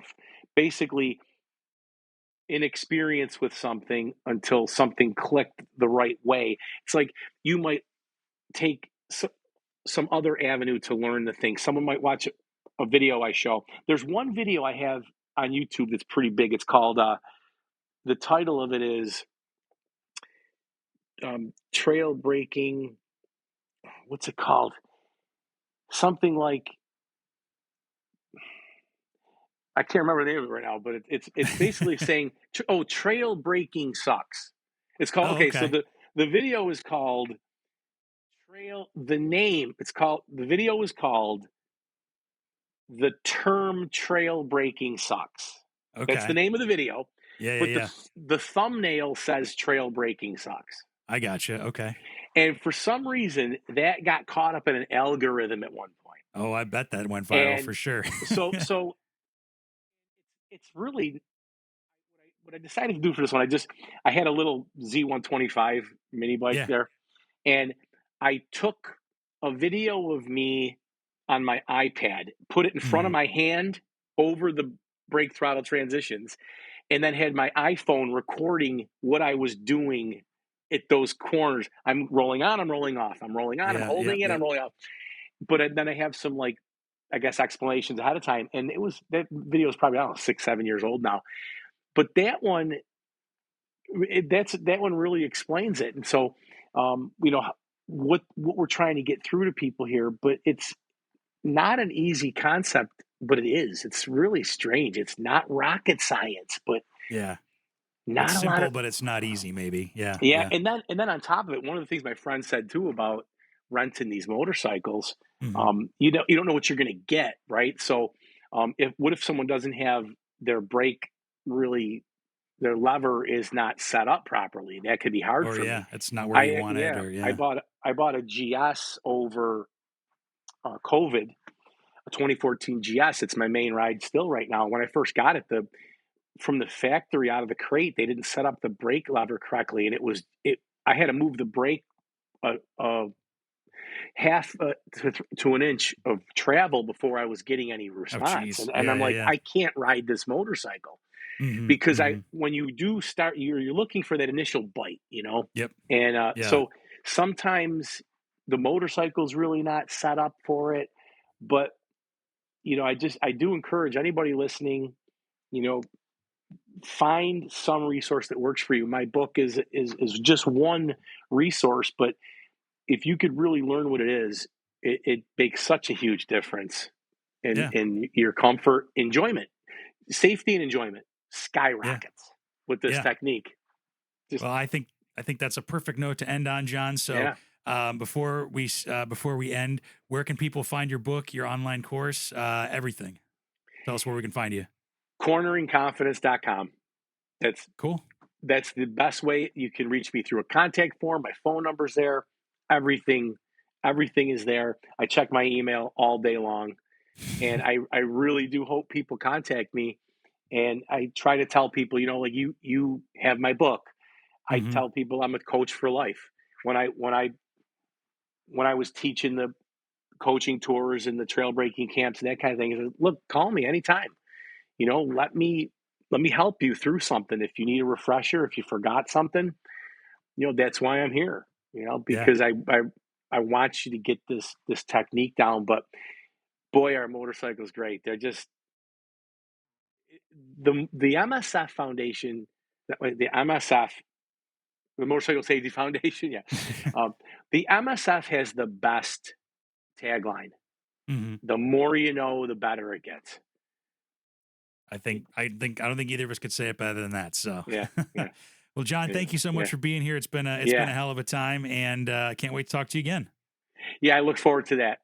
basically inexperience with something until something clicked the right way. It's like you might take some other avenue to learn the thing. Someone might watch a video I show. There's one video I have on YouTube that's pretty big. It's called, the title of it is Trail Breaking. What's it called? Something like, I can't remember the name of it right now, but it's basically saying, trail breaking sucks. It's called, Oh, okay, so okay. the video is called the video is called The Term Trail Breaking Sucks. That's the Okay. name of the video, Yeah, yeah, but yeah. the thumbnail says Trail Breaking Sucks. I gotcha. Okay. And for some reason, that got caught up in an algorithm at one point. Oh, I bet that went viral And for sure. so it's really what I decided to do for this one. I had a little Z125 mini bike Yeah. there, and I took a video of me on my iPad, put it in front of Mhm. my hand over the brake throttle transitions, and then had my iPhone recording what I was doing at those corners. I'm rolling on, I'm rolling off, I'm rolling on, I'm Yeah, yep, holding it, I'm yep. rolling off. But then I have some, like, I guess, explanations ahead of time. And that video is probably, I don't know, 6, 7 years old now. But that one really explains it. And so, what we're trying to get through to people here, but it's not an easy concept, but it is. It's really strange. It's not rocket science, but Yeah. It's not a lot of, simple, but it's not easy, maybe. Yeah, yeah. yeah. And then on top of it, one of the things my friend said too about renting these motorcycles, Mhm. you don't know what you're going to get, right? So, if someone doesn't have their brake really, their lever is not set up properly, that could be hard Or for yeah, me. it's not where you I want it Yeah, or I yeah. bought a GS over COVID, a 2014 GS. It's my main ride still right now. When I first got it, the from the factory out of the crate, they didn't set up the brake lever correctly, and it. I had to move the brake a half to an inch of travel before I was getting any Oh, response, geez. and Yeah, I'm yeah, like, yeah. I can't ride this motorcycle. Mhm, Because mhm. when you do start, you're looking for that initial bite. Yep. And Yeah. so sometimes the motorcycle's really not set up for it. But I do encourage anybody listening, you know, find some resource that works for you. My book is just one resource, but if you could really learn what it is, it makes such a huge difference in Yeah. your comfort, enjoyment, safety, and enjoyment Yeah. skyrockets with this Yeah. technique. Just Well, I think that's a perfect note to end on, John. So, Yeah. before we end, where can people find your book, your online course, everything? Tell us where we can find you. Corneringconfidence.com. That's Cool. that's the best way. You can reach me through a contact form. My phone number's there. Everything everything is there. I check my email all day long, and I really do hope people contact me. And I try to tell people, like you have my book. I Hmm. tell people I'm a coach for life. When I was teaching the coaching tours and the trail breaking camps and that kind of thing, I said, look, call me anytime. Let me help you through something. If you need a refresher, if you forgot something, that's why I'm here. Yeah. Because I want you to get this technique down. But boy, our motorcycles great. They're just the MSF Foundation, the MSF, the Motorcycle Safety Foundation. Yeah, the MSF has the best tagline. Hmm. The more you know, the better it gets. I don't think either of us could say it better than that. So, Yeah, yeah, well, John, yeah, thank you so much yeah, for being here. It's been a yeah. hell of a time, and I can't wait to talk to you again. Yeah, I look forward to that.